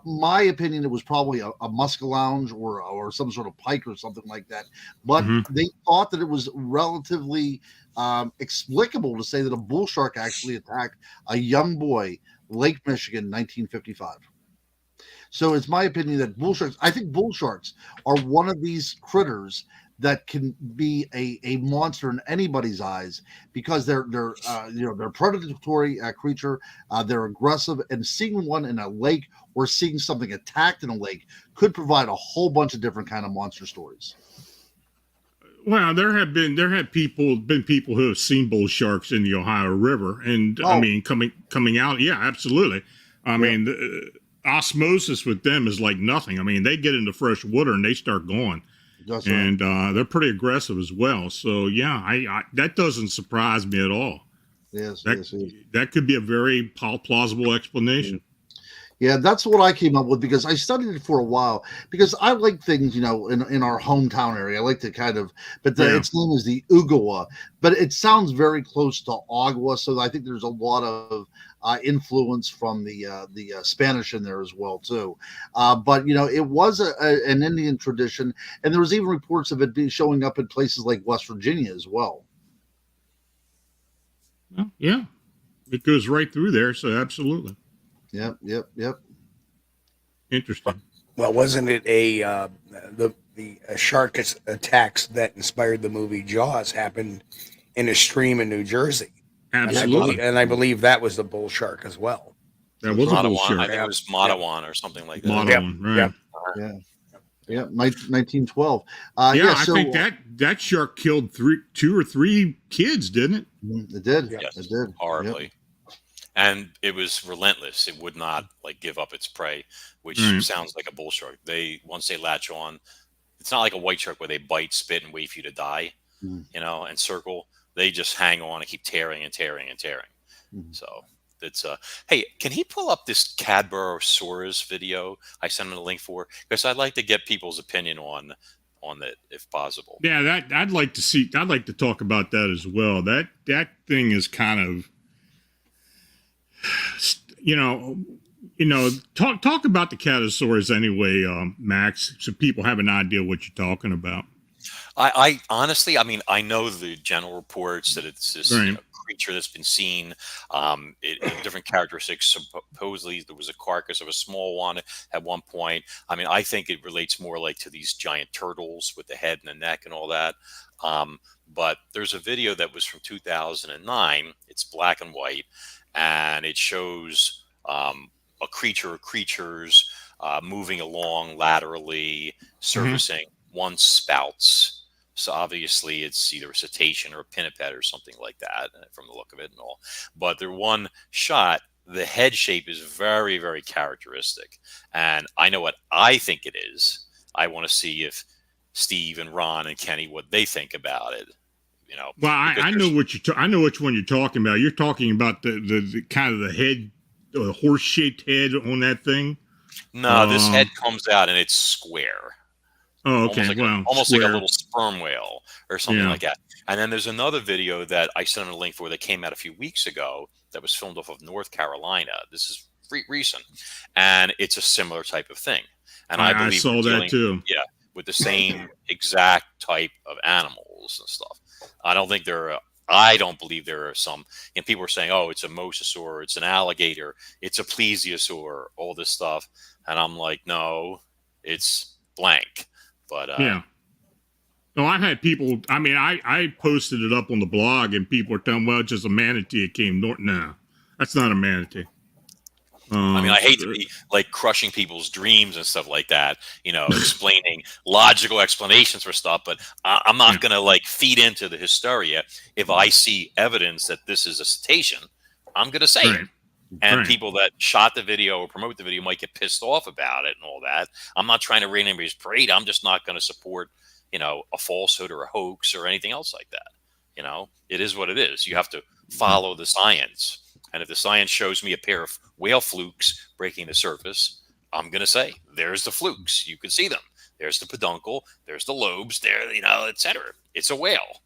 My opinion, it was probably a muskellunge or some sort of pike or something like that. But they thought that it was relatively explicable to say that a bull shark actually attacked a young boy, Lake Michigan, 1955. So it's my opinion that bull sharks, I think bull sharks are one of these critters that can be a monster in anybody's eyes because they're predatory creature, they're aggressive, and seeing one in a lake or seeing something attacked in a lake could provide a whole bunch of different kind of monster stories. Well, there have been people who have seen bull sharks in the Ohio River, and I mean coming out, yeah, absolutely. I mean. Osmosis with them is like nothing. I mean, they get into fresh water and they start going. That's and right. They're pretty aggressive as well. So yeah, I that doesn't surprise me at all. Yes, that could be a very plausible explanation. Yeah, that's what I came up with because I studied it for a while because I like things, in our hometown area. I like to kind of, but its name is the Ugawa, but it sounds very close to Agua. So I think there's a lot of influence from the Spanish in there as well too. But it was an Indian tradition, and there was even reports of it showing up in places like West Virginia as well. Well, yeah, it goes right through there. So absolutely. Yep. Interesting. Well, wasn't it the shark attacks that inspired the movie Jaws happened in a stream in New Jersey? Absolutely. And I believe that was the bull shark as well. That was a bull shark. I think it was Matawan or something like that. Matawan, right. Yeah, 1912. I think that shark killed 2 or 3 kids, didn't it? It did. Yes, it did. Horribly. Yep. And it was relentless. It would not give up its prey, which sounds like a bull shark. Once they latch on, it's not like a white shark where they bite, spit, and wait for you to die, and circle. They just hang on and keep tearing and tearing and tearing. So it's hey, can he pull up this Cadborosaurus video I sent him a link for? Because I'd like to get people's opinion on that if possible. Yeah, I'd like to see. I'd like to talk about that as well. That thing is kind of. Talk about the Catosaurus anyway, Max, so people have an idea what you're talking about. I honestly, I mean, I know the general reports that it's this creature that's been seen, different characteristics. Supposedly, there was a carcass of a small one at one point. I mean, I think it relates more like to these giant turtles with the head and the neck and all that. But there's a video that was from 2009. It's black and white, and it shows a creature or creatures moving along laterally, surfacing. One spouts. So obviously it's either a cetacean or a pinniped or something like that from the look of it and all. But the one shot, the head shape is very, very characteristic. And I know what I think it is. I want to see if Steve and Ron and Kenny, what they think about it. You know, well, I know I know which one you're talking about. You're talking about the kind of the head, the horse-shaped head on that thing. No, this head comes out and it's square. Oh, okay. Almost like a little sperm whale or something like that. And then there's another video that I sent a link for that came out a few weeks ago that was filmed off of North Carolina. This is recent, and it's a similar type of thing. And I believe I saw that too. Yeah, with the same exact type of animals and stuff. I don't believe there are some. And people are saying, "Oh, it's a mosasaur, it's an alligator, it's a plesiosaur, all this stuff," and I'm like, "No, it's blank." But yeah. No, I've had people. I mean, I posted it up on the blog, and people are telling, "Well, it's just a manatee. It came north." No, that's not a manatee. I mean, I hate to be like crushing people's dreams and stuff like that, you know, explaining logical explanations for stuff, but I'm not going to like feed into the hysteria. If I see evidence that this is a cetacean, I'm going to say it. And people that shot the video or promote the video might get pissed off about it and all that. I'm not trying to rain anybody's parade. I'm just not going to support, you know, a falsehood or a hoax or anything else like that. You know, it is what it is. You have to follow the science. And if the science shows me a pair of whale flukes breaking the surface, I'm going to say, there's the flukes. You can see them. There's the peduncle. There's the lobes there, you know, etc. It's a whale.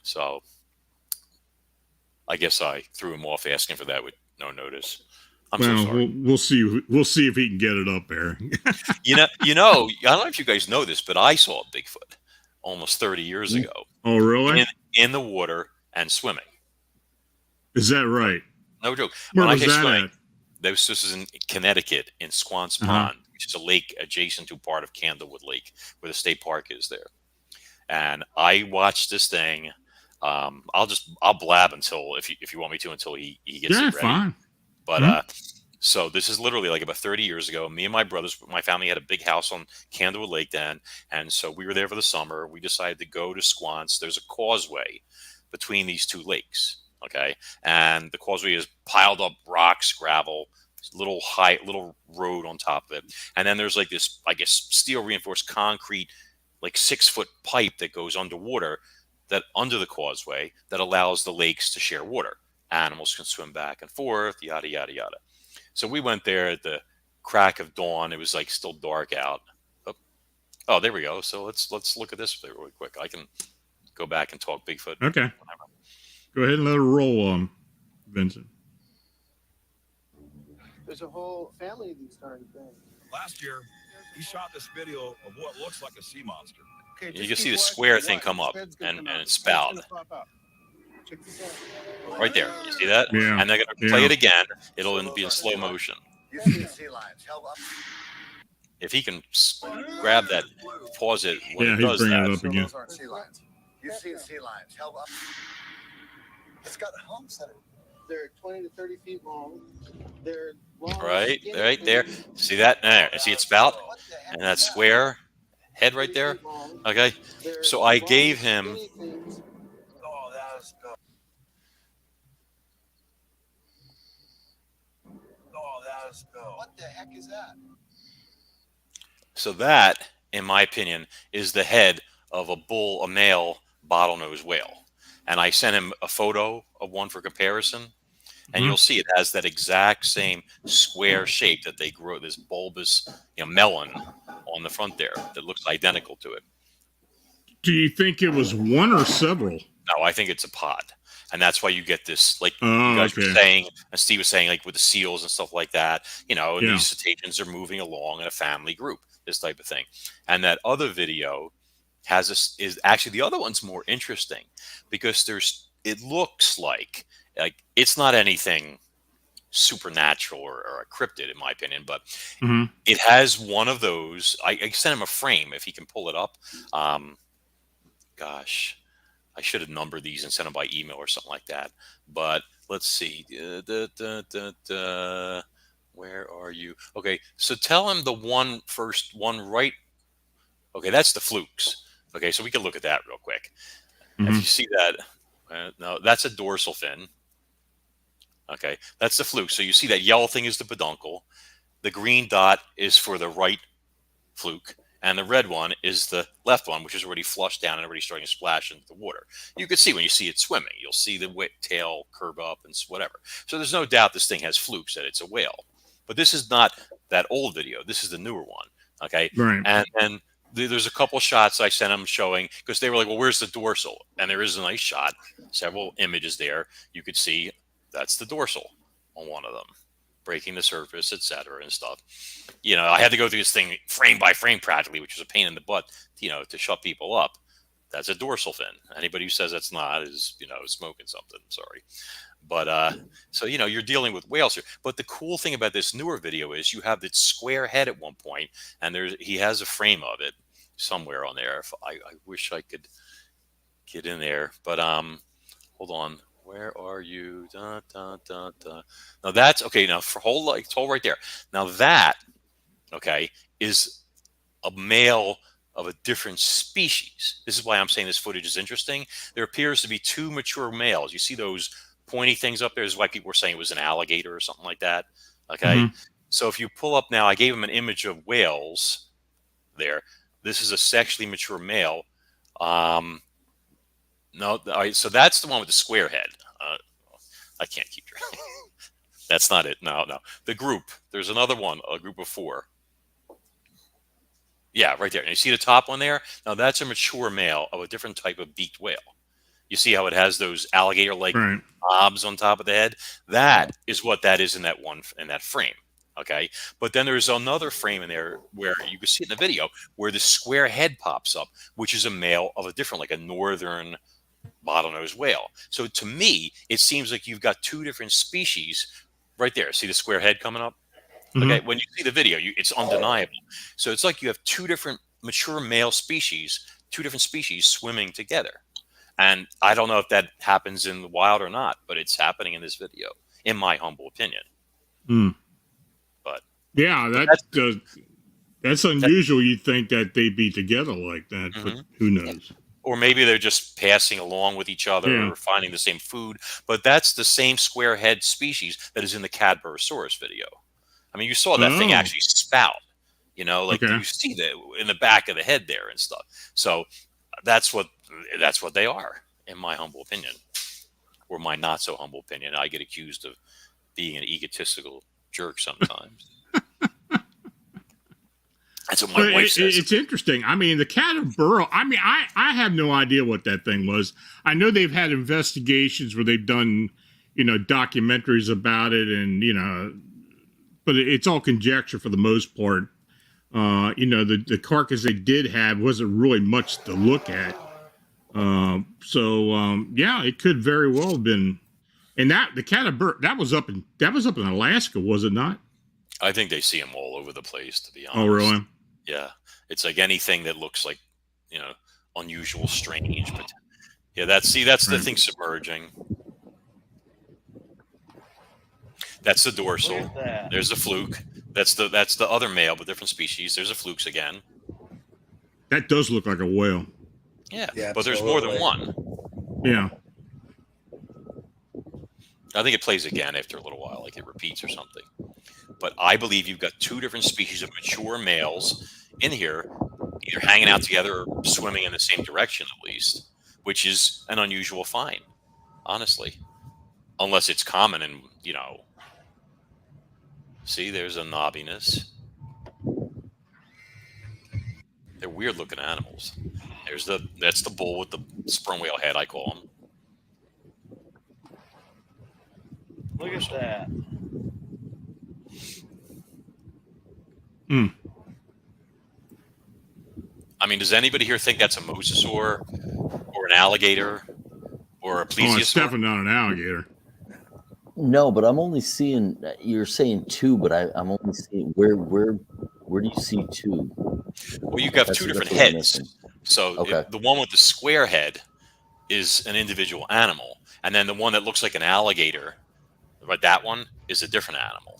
So I guess I threw him off asking for that with no notice. I'm so sorry. We'll see. We'll see if he can get it up there. you know, I don't know if you guys know this, but I saw a Bigfoot almost 30 years ago. Oh, really? In the water and swimming. Is that right? No joke. Where was that at? This is in Connecticut, in Squance Pond, which is a lake adjacent to part of Candlewood Lake, where the state park is there. And I watched this thing. I'll blab until if you want me to until he gets it ready. Fine. But so this is literally like about 30 years ago. Me and my brothers, my family had a big house on Candlewood Lake then, and so we were there for the summer. We decided to go to Squance. There's a causeway between these two lakes. Okay, and the causeway is piled up rocks, gravel, little road on top of it, and then there's like this, I guess, steel reinforced concrete, like 6-foot pipe that goes underwater, that under the causeway that allows the lakes to share water. Animals can swim back and forth, yada yada yada. So we went there at the crack of dawn. It was like still dark out. Oh, there we go. So let's look at this really quick. I can go back and talk Bigfoot. Okay. Go ahead and let it roll, Vincent. There's a whole family of these darn things. Last year, he shot this video of what looks like a sea monster. Okay, you can see the square thing come up and spout. Right there. You see that? Yeah. And they're going to play it again. It'll be in slow motion. You see the sea lions. Held up. If he can grab that, pause it when it does he's bringing that. it up again. Those aren't sea lions. You see the sea lions. Held up. It's got humps that they're 20 to 30 feet long. They're long. Right there. See that? There. See its spout? And that square head right there? Okay. So I gave him... Oh, that was good. Oh, that was good. What the heck is that? So that, in my opinion, is the head of a male bottlenose whale. And I sent him a photo of one for comparison, and you'll see it has that exact same square shape that they grow, this bulbous, melon on the front there that looks identical to it. Do you think it was one or several? No, I think it's a pod. And that's why you get this, like you Oh, guys were okay. saying, and Steve was saying, like with the seals and stuff like that, and Yeah. these cetaceans are moving along in a family group, this type of thing. And that other video has this is actually the other one's more interesting because it looks like it's not anything supernatural or a cryptid in my opinion, but it has one of those. I sent him a frame if he can pull it up. Gosh, I should have numbered these and sent them by email or something like that. But let's see. Where are you? Okay, so tell him the first one right. Okay, that's the flukes. Okay, so we can look at that real quick. If you see that, no, that's a dorsal fin. Okay, that's the fluke. So you see that yellow thing is the peduncle. The green dot is for the right fluke. And the red one is the left one, which is already flushed down and already starting to splash into the water. You can see when you see it swimming, you'll see the tail curve up and whatever. So there's no doubt this thing has flukes, that it's a whale. But this is not that old video. This is the newer one. Okay. Right. And there's a couple shots I sent them showing, because they were like, well, where's the dorsal? And there is a nice shot, several images there. You could see that's the dorsal on one of them, breaking the surface, etc. and stuff. You know, I had to go through this thing frame by frame practically, which was a pain in the butt, you know, to shut people up. That's a dorsal fin. Anybody who says that's not is, you know, smoking something. Sorry. But so, you know, you're dealing with whales here. But the cool thing about this newer video is you have this square head at one point, and he has a frame of it somewhere on there. If I wish I could get in there, but hold on. Where are you? Now that's okay. Now hold right there. Now that, okay, is a male of a different species. This is why I'm saying this footage is interesting. There appears to be two mature males. You see those pointy things up there? This is why people were saying it was an alligator or something like that. Okay. So if you pull up now, I gave him an image of whales there. This is a sexually mature male. No, all right, so that's the one with the square head. I can't keep track. That's not it. No. The group. There's another one, a group of 4. Yeah, right there. And you see the top one there? Now that's a mature male of a different type of beaked whale. You see how it has those alligator-like knobs on top of the head? That is what that is in that frame. Okay, but then there's another frame in there where you can see it in the video where the square head pops up, which is a male of a different, like a northern bottlenose whale. So to me, it seems like you've got two different species right there. See the square head coming up? Okay, when you see the video, it's undeniable. So it's like you have two different mature male species, two different species swimming together. And I don't know if that happens in the wild or not, but it's happening in this video, in my humble opinion. But yeah, that's unusual. You'd think that they'd be together like that, but who knows? Or maybe they're just passing along with each other or finding the same food. But that's the same square head species that is in the Cadborosaurus video. I mean, you saw that thing actually spout, you know, like you see that in the back of the head there and stuff. So that's what they are, in my humble opinion, or my not so humble opinion. I get accused of being an egotistical jerk sometimes. That's what my wife says. It's interesting. I mean, the Cadboro, I mean, I have no idea what that thing was. I know they've had investigations where they've done, you know, documentaries about it, and, you know, but it's all conjecture for the most part. You know, the carcass they did have wasn't really much to look at. Yeah, it could very well have been. And the Cadboro, that was up in Alaska, was it not? I think they see them all over the place, to be honest. Oh, really? Yeah, it's like anything that looks like, you know, unusual, strange. But yeah, that's the thing submerging. That's the dorsal. There's the fluke. That's the other male, but different species. There's the flukes again. That does look like a whale. Yeah, but there's more than one. Yeah. I think it plays again after a little while, like it repeats or something. But I believe you've got two different species of mature males in here, either hanging out together or swimming in the same direction at least, which is an unusual find, honestly. Unless it's common and, you know, see, there's a knobbiness. They're weird looking animals. That's the bull with the sperm whale head, I call him. Look at that. I mean, does anybody here think that's a mosasaur or an alligator or a plesiosaur? Oh, it's definitely not an alligator. No, but I'm only seeing. You're saying two, but I'm only seeing where do you see two? Well, you have two different heads. So the one with the square head is an individual animal, and then the one that looks like an alligator, but that one is a different animal.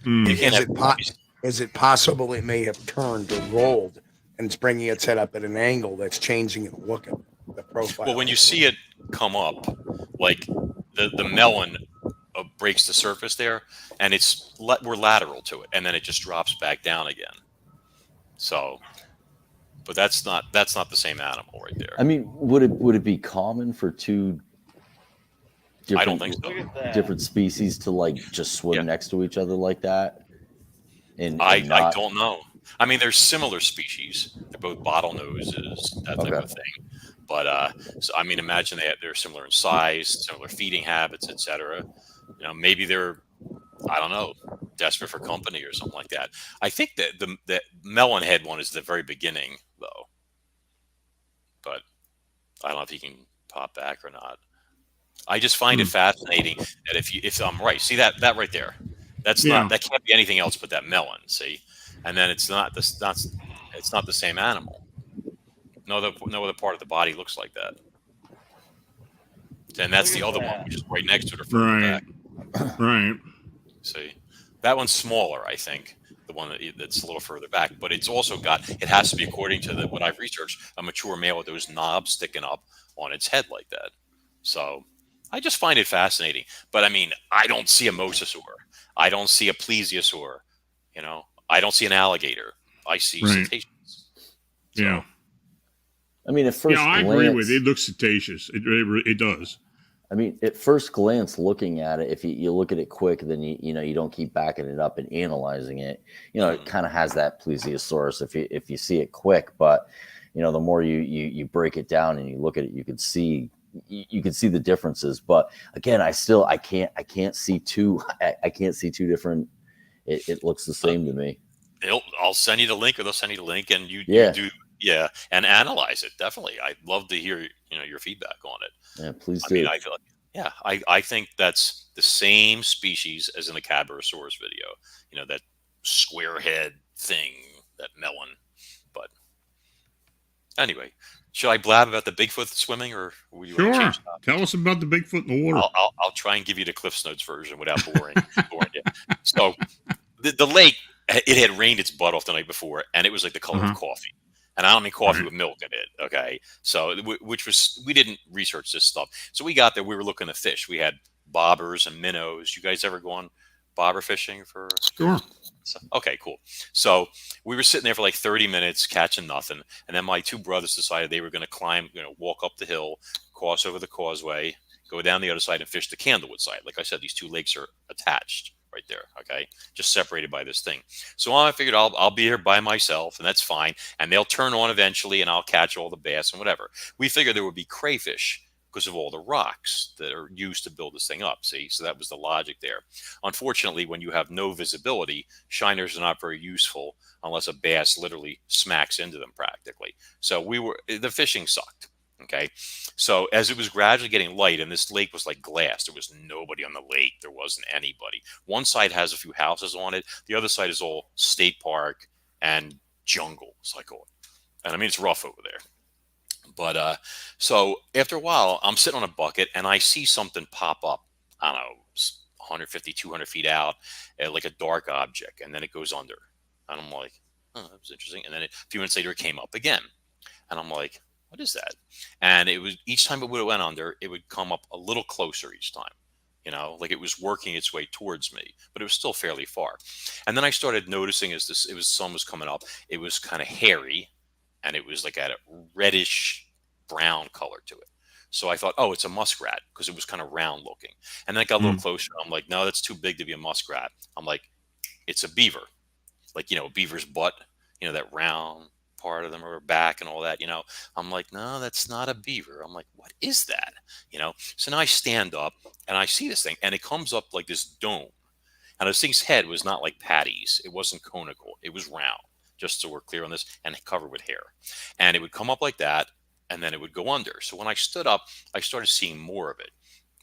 You can't is it possible it may have turned or rolled and it's bringing its head up at an angle that's changing the look of the profile? Well, when you see it come up, like the melon breaks the surface there, and we're lateral to it, and then it just drops back down again. So, but that's not the same animal right there. I mean, would it be common for two different, I don't think so. Different species to like just swim next to each other like that? And I don't know. I mean, there's similar species. They're both bottlenoses, that type of thing. But so I mean, imagine they're similar in size, similar feeding habits, etc. You know, maybe they're, I don't know, desperate for company or something like that. I think that the melon head one is the very beginning, though. But I don't know if he can pop back or not. I just find it fascinating that if I'm right, see that right there, that can't be anything else but that melon. See, and then it's not the same animal. No other part of the body looks like that. And that's the other one, which is right next to it. Right. Right. See, that one's smaller, I think. The one that's a little further back, but it's also it has to be, according to what I've researched, a mature male with those knobs sticking up on its head like that. So I just find it fascinating. But I mean, I don't see a mosasaur. I don't see a plesiosaur. You know, I don't see an alligator. I see cetaceans. So, yeah. I mean, at first I agree with it. It looks cetaceous. It does. I mean, at first glance, looking at it, if you look at it quick, then you don't keep backing it up and analyzing it. You know, it kind of has that plesiosaurus if you see it quick. But you know, the more you break it down and you look at it, you can see the differences. But again, I can't see two. I can't see two different. It looks the same to me. I'll send you the link, or they'll send you the link, and you do. Yeah, and analyze it. Definitely. I'd love to hear, your feedback on it. Yeah, please do. I mean, I feel like, I think that's the same species as in the Cadborosaurus video. You know, that square head thing, that melon. But anyway, should I blab about the Bigfoot swimming, or will you sure? Tell us about the Bigfoot in the water. I'll try and give you the Cliff's Notes version without boring you. So the lake, it had rained its butt off the night before, and it was like the color of coffee. And I don't mean coffee with milk in it, okay? So, we didn't research this stuff. So we got there, we were looking at fish. We had bobbers and minnows. You guys ever go on bobber fishing for? Sure. Okay, cool. So we were sitting there for like 30 minutes, catching nothing. And then my two brothers decided they were going to climb, walk up the hill, cross over the causeway, go down the other side and fish the Candlewood side. Like I said, these two lakes are attached right there, okay, just separated by this thing. So I figured I'll be here by myself, and that's fine, and they'll turn on eventually, and I'll catch all the bass and whatever. We figured there would be crayfish because of all the rocks that are used to build this thing up, see? So that was the logic there. Unfortunately, when you have no visibility, shiners are not very useful unless a bass literally smacks into them practically. So the fishing sucked. Okay, so as it was gradually getting light, and this lake was like glass, there was nobody on the lake. There wasn't anybody. One side has a few houses on it. The other side is all state park and jungle, as I call it. And I mean, it's rough over there. But so after a while, I'm sitting on a bucket, and I see something pop up, I don't know, 150, 200 feet out, like a dark object, and then it goes under. And I'm like, oh, that was interesting. And then a few minutes later, it came up again. And I'm like, what is that? And it was, each time it went under, it would come up a little closer each time, like it was working its way towards me, but it was still fairly far. And then I started noticing as sun was coming up, it was kind of hairy, and it was like at a reddish brown color to it. So I thought, oh, it's a muskrat, because it was kind of round looking. And then it got a little closer. I'm like, no, that's too big to be a muskrat. I'm like, it's a beaver, like, a beaver's butt, that round part of them or back and all that, I'm like, no, that's not a beaver. I'm like, what is that? So now I stand up and I see this thing, and it comes up like this dome. And this thing's head was not like Patty's. It wasn't conical. It was round. just so we're clear on this, and covered with hair. And it would come up like that, and then it would go under. So when I stood up, I started seeing more of it.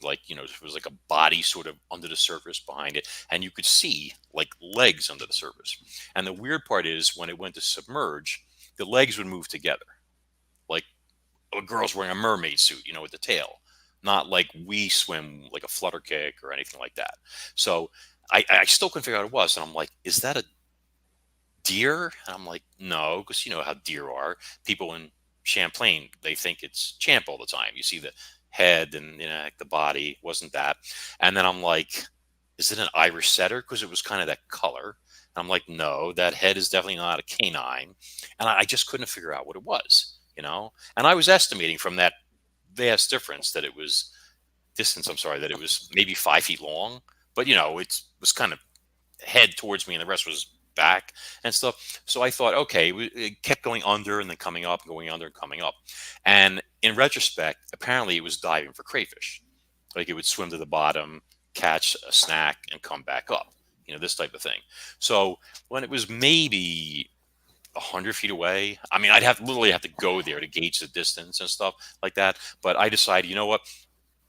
Like, it was like a body sort of under the surface behind it, and you could see like legs under the surface. And the weird part is when it went to submerge, the legs would move together, like a girl's wearing a mermaid suit, with the tail, not like we swim like a flutter kick or anything like that. So I still couldn't figure out what it was, and I'm like, is that a deer? And I'm like, no, because you know how deer are. People in Champlain, they think it's champ all the time. You see the head and the body. Wasn't that? And then I'm like, is it an Irish setter? Because it was kind of that color. And I'm like, no, that head is definitely not a canine. And I just couldn't figure out what it was, And I was estimating from that vast difference that it was that it was maybe 5 feet long. But, it was kind of head towards me and the rest was back and stuff. So I thought, okay, it kept going under and then coming up, going under and coming up. And in retrospect, apparently it was diving for crayfish. Like it would swim to the bottom, catch a snack and come back up, this type of thing. So when it was maybe 100 feet away, I mean, I'd literally have to go there to gauge the distance and stuff like that. But I decided, you know what?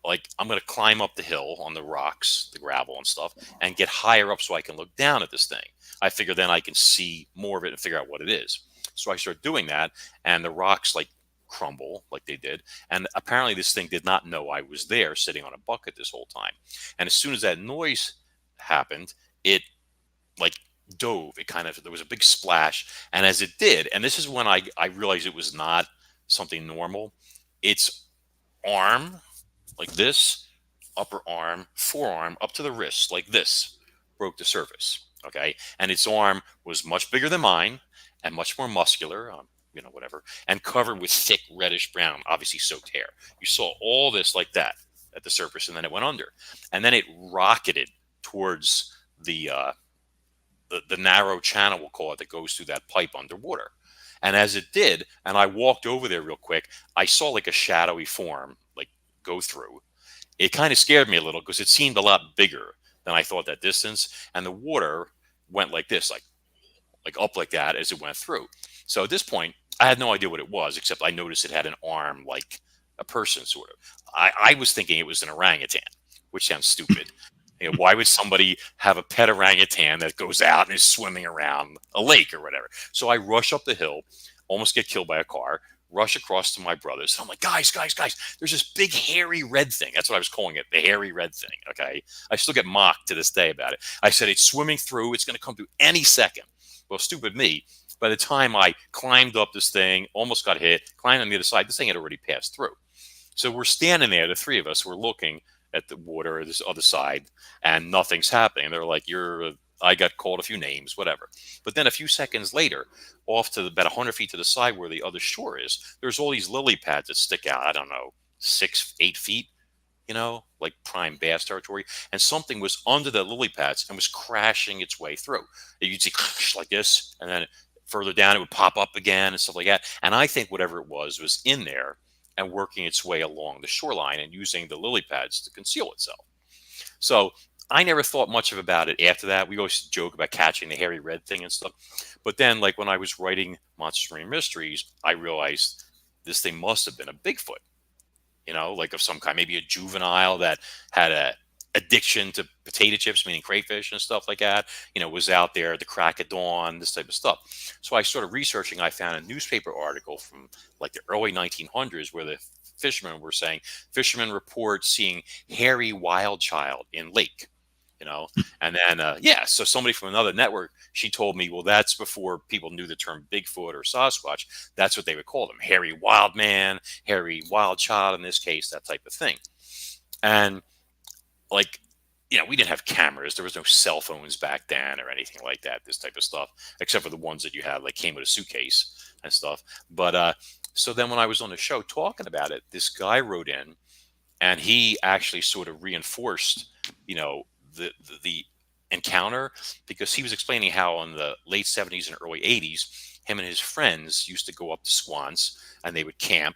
Like, I'm going to climb up the hill on the rocks, the gravel and stuff, and get higher up so I can look down at this thing. I figure then I can see more of it and figure out what it is. So I start doing that, and the rocks like crumble like they did. And apparently this thing did not know I was there sitting on a bucket this whole time. And as soon as that noise happened, it like dove. There was a big splash. And as it did, and this is when I realized it was not something normal, its arm, like this, upper arm, forearm, up to the wrist, like this, broke the surface, okay? And its arm was much bigger than mine and much more muscular, whatever, and covered with thick reddish brown, obviously soaked hair. You saw all this like that at the surface, and then it went under. And then it rocketed towards the narrow channel, we'll call it, that goes through that pipe underwater. And as it did, and I walked over there real quick, I saw like a shadowy form, like, go through. It kind of scared me a little because it seemed a lot bigger than I thought that distance, and the water went like this, like up like that as it went through. So at this point, I had no idea what it was, except I noticed it had an arm like a person, sort of. I was thinking it was an orangutan, which sounds stupid. Why would somebody have a pet orangutan that goes out and is swimming around a lake or whatever? So I rush up the hill, almost get killed by a car, rush across to my brothers. I'm like, guys, there's this big hairy red thing. That's what I was calling it, the hairy red thing, okay? I still get mocked to this day about it. I said, it's swimming through. It's going to come through any second. Well, stupid me. By the time I climbed up this thing, almost got hit, climbed on the other side, this thing had already passed through. So we're standing there, the three of us, we're looking at the water, this other side, and nothing's happening. They're like, I got called a few names, whatever. But then a few seconds later, off to about 100 feet to the side where the other shore is, there's all these lily pads that stick out, I don't know, 6-8 feet, like prime bass territory. And something was under the lily pads and was crashing its way through. You'd see like this, and then further down, it would pop up again and stuff like that. And I think whatever it was in there and working its way along the shoreline and using the lily pads to conceal itself. So I never thought much about it after that. We always joke about catching the hairy red thing and stuff. But then, like, when I was writing Monsters Marine Mysteries, I realized this thing must have been a Bigfoot, like of some kind, maybe a juvenile that had a addiction to potato chips, meaning crayfish and stuff like that, was out there at the crack of dawn, this type of stuff. So I started researching. I found a newspaper article from like the early 1900s where the fishermen were saying fishermen report seeing hairy wild child in lake, and then, so somebody from another network, she told me, well, that's before people knew the term Bigfoot or Sasquatch. That's what they would call them. Hairy wild man, hairy wild child, in this case, that type of thing. And like, we didn't have cameras. There was no cell phones back then or anything like that, this type of stuff, except for the ones that you had, like came with a suitcase and stuff. But so then when I was on the show talking about it, this guy wrote in and he actually sort of reinforced, the encounter, because he was explaining how in the late 70s and early 80s, him and his friends used to go up to Swans and they would camp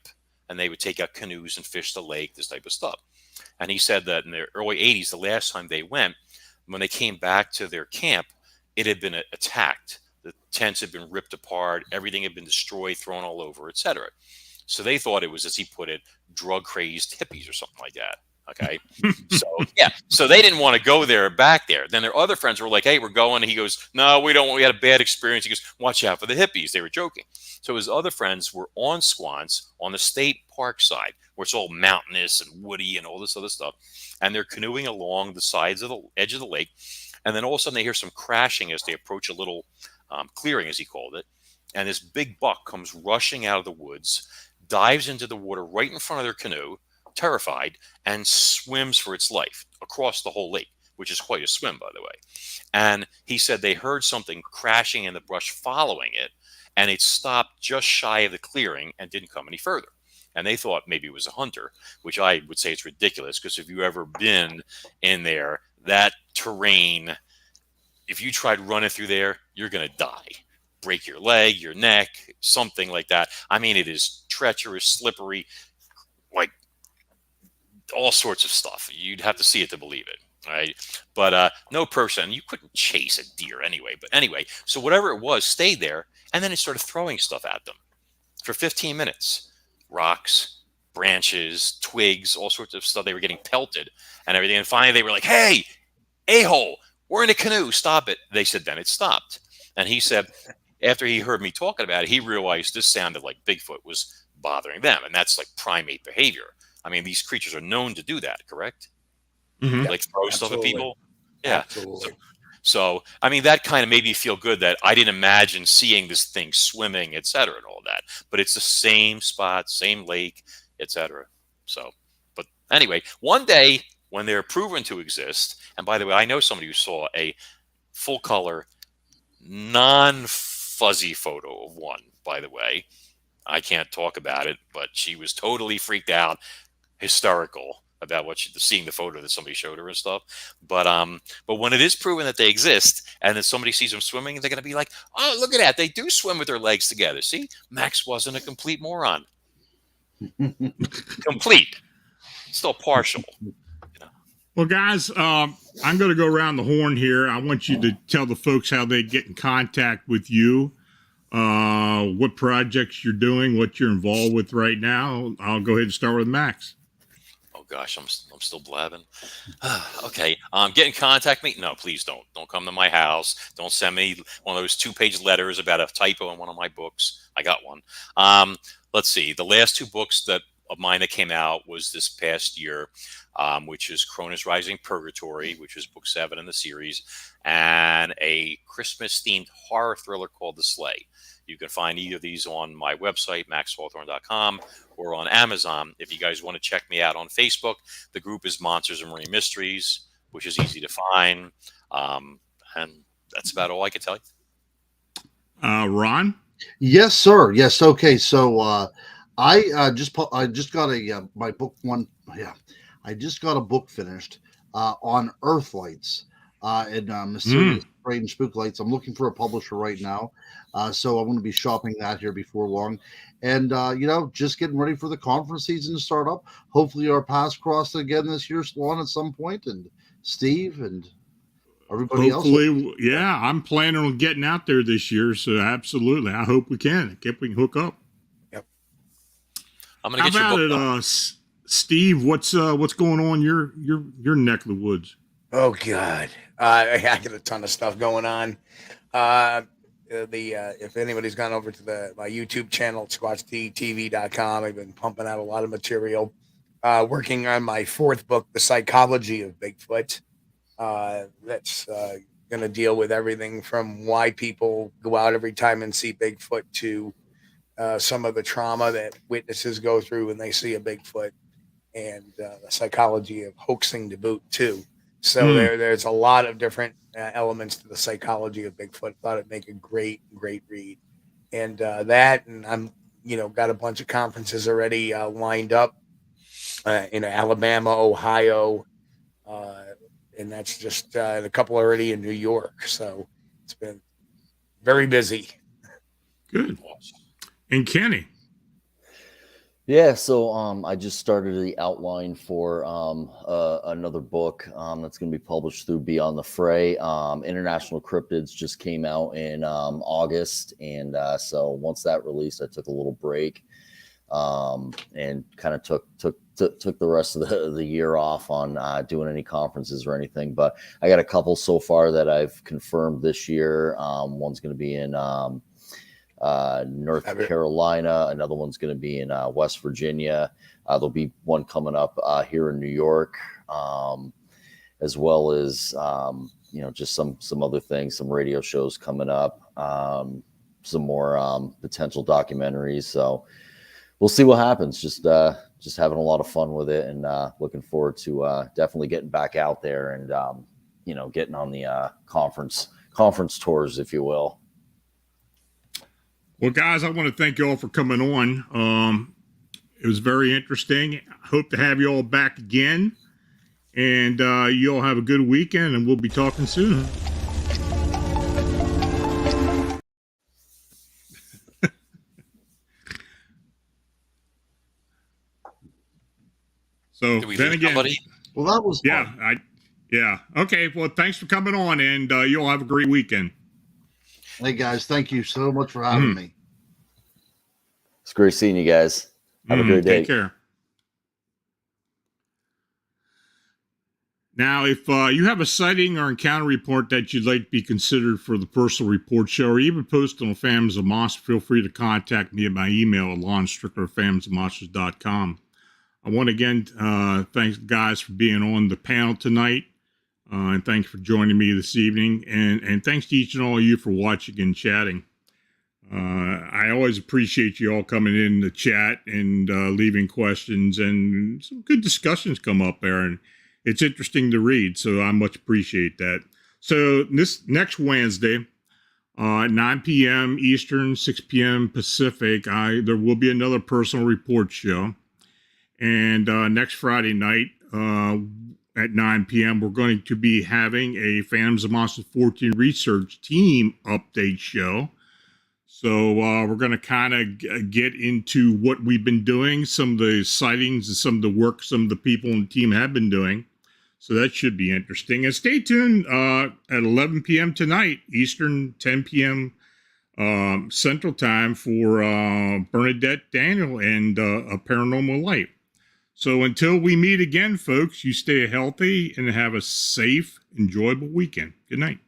and they would take out canoes and fish the lake, this type of stuff. And he said that in the early 80s, the last time they went, when they came back to their camp, it had been attacked. The tents had been ripped apart. Everything had been destroyed, thrown all over, etc. So they thought it was, as he put it, drug-crazed hippies or something like that. Okay. So, yeah. So they didn't want to go there, back there. Then their other friends were like, hey, we're going. And he goes, no, we don't. We had a bad experience. He goes, watch out for the hippies. They were joking. So his other friends were on Squance on the state park side, where it's all mountainous and woody and all this other stuff. And they're canoeing along the sides of the edge of the lake. And then all of a sudden they hear some crashing as they approach a little clearing, as he called it. And this big buck comes rushing out of the woods, dives into the water right in front of their canoe, terrified, and swims for its life across the whole lake, which is quite a swim, by the way. And he said they heard something crashing in the brush following it, and it stopped just shy of the clearing and didn't come any further. And they thought maybe it was a hunter, which I would say it's ridiculous, because if you've ever been in there, that terrain, if you tried running through there, you're going to die. Break your leg, your neck, something like that. I mean, it is treacherous, slippery, like all sorts of stuff. You'd have to see it to believe it, right? But no person, you couldn't chase a deer anyway. But anyway, so whatever it was stayed there, and then it started throwing stuff at them for 15 minutes. Rocks, branches, twigs, all sorts of stuff. They were getting pelted and everything. And finally they were like, hey, a-hole, we're in a canoe, stop it. They said, then it stopped. And he said, after he heard me talking about it, he realized this sounded like Bigfoot was bothering them. And that's like primate behavior. I mean, these creatures are known to do that, correct? Mm-hmm. Like throw stuff at people. Yeah. Absolutely. So, I mean, that kind of made me feel good that I didn't imagine seeing this thing swimming, et cetera, and all that. But it's the same spot, same lake, et cetera. So, but anyway, one day when they're proven to exist, and by the way, I know somebody who saw a full color, non-fuzzy photo of one, by the way. I can't talk about it, but she was totally freaked out, hysterical about seeing the photo that somebody showed her and stuff. But when it is proven that they exist, and then somebody sees them swimming, they're going to be like, oh, look at that. They do swim with their legs together. See, Max wasn't a complete moron. Complete. Still partial. Well, guys, I'm going to go around the horn here. I want you to tell the folks how they get in contact with you, what projects you're doing, what you're involved with right now. I'll go ahead and start with Max. Oh gosh, I'm still blabbing. Okay, get in contact with me. No, please don't come to my house. Don't send me one of those 2-page letters about a typo in one of my books. I got one. Let's see. The last 2 books of mine that came out was this past year, which is Cronus Rising Purgatory, which is book 7 in the series, and a Christmas-themed horror thriller called The Sleigh. You can find either of these on my website, maxhawthorne.com, or on Amazon. If you guys want to check me out on Facebook, the group is Monsters and Marine Mysteries, which is easy to find. And that's about all I can tell you. Ron? Yes, sir. Yes. Okay. So I just got my book one. Yeah, I just got a book finished on Earthlights and mysterious and spook lights. I'm looking for a publisher right now. So I'm going to be shopping that here before long. And, just getting ready for the conference season to start up. Hopefully our paths cross again this year, Lon, at some point, and Steve and everybody else. Yeah, I'm planning on getting out there this year. So absolutely. I hope we can. If we can hook up. Yep. I'm going to get your book. Steve, what's going on your neck of the woods? Oh God. I got a ton of stuff going on. If anybody's gone over to my YouTube channel, squatchtv.com, I've been pumping out a lot of material. Working on my 4th book, The Psychology of Bigfoot. That's going to deal with everything from why people go out every time and see Bigfoot to some of the trauma that witnesses go through when they see a Bigfoot, and the psychology of hoaxing to boot too. So there's a lot of different elements to the psychology of Bigfoot. Thought it'd make a great read. And I'm, got a bunch of conferences already lined up in Alabama, Ohio, and that's just a couple already in New York. So it's been very busy. Good. And Kenney? Yeah, so I just started the outline for another book that's going to be published through Beyond the Fray. International Cryptids just came out in August, and so once that released, I took a little break and kind of took the rest of the year off on doing any conferences or anything. But I got a couple so far that I've confirmed this year. One's going to be in North Carolina. Another one's going to be in West Virginia. There'll be one coming up here in New York, as well as just some other things, some radio shows coming up, some more potential documentaries. So we'll see what happens. Just having a lot of fun with it, and looking forward to definitely getting back out there and getting on the conference tours, if you will. Well, guys, I want to thank you all for coming on. It was very interesting. Hope to have you all back again. And you all have a good weekend, and we'll be talking soon. So then again, well, that was fun. Yeah. Okay. Well, thanks for coming on, and you all have a great weekend. Hey guys, thank you so much for having me. It's great seeing you guys. Have a great day. Take care. Now, if you have a sighting or encounter report that you'd like to be considered for the personal report show, or even post on Families of Monsters, feel free to contact me at my email at lonstrickler@familiesofmonsters.com. I want to again thank guys for being on the panel tonight. And thanks for joining me this evening. And thanks to each and all of you for watching and chatting. I always appreciate you all coming in the chat and leaving questions, and some good discussions come up there. And it's interesting to read, so I much appreciate that. So this next Wednesday, 9 p.m. Eastern, 6 p.m. Pacific, there will be another personal report show. And next Friday night, at 9 p.m., we're going to be having a Phantoms of Monsters Fortean research team update show. So we're going to kind of get into what we've been doing, some of the sightings and some of the work some of the people on the team have been doing. So that should be interesting. And stay tuned at 11 p.m. tonight, Eastern, 10 p.m. Central Time for Bernadette Daniel and A Paranormal Light. So until we meet again, folks, you stay healthy and have a safe, enjoyable weekend. Good night.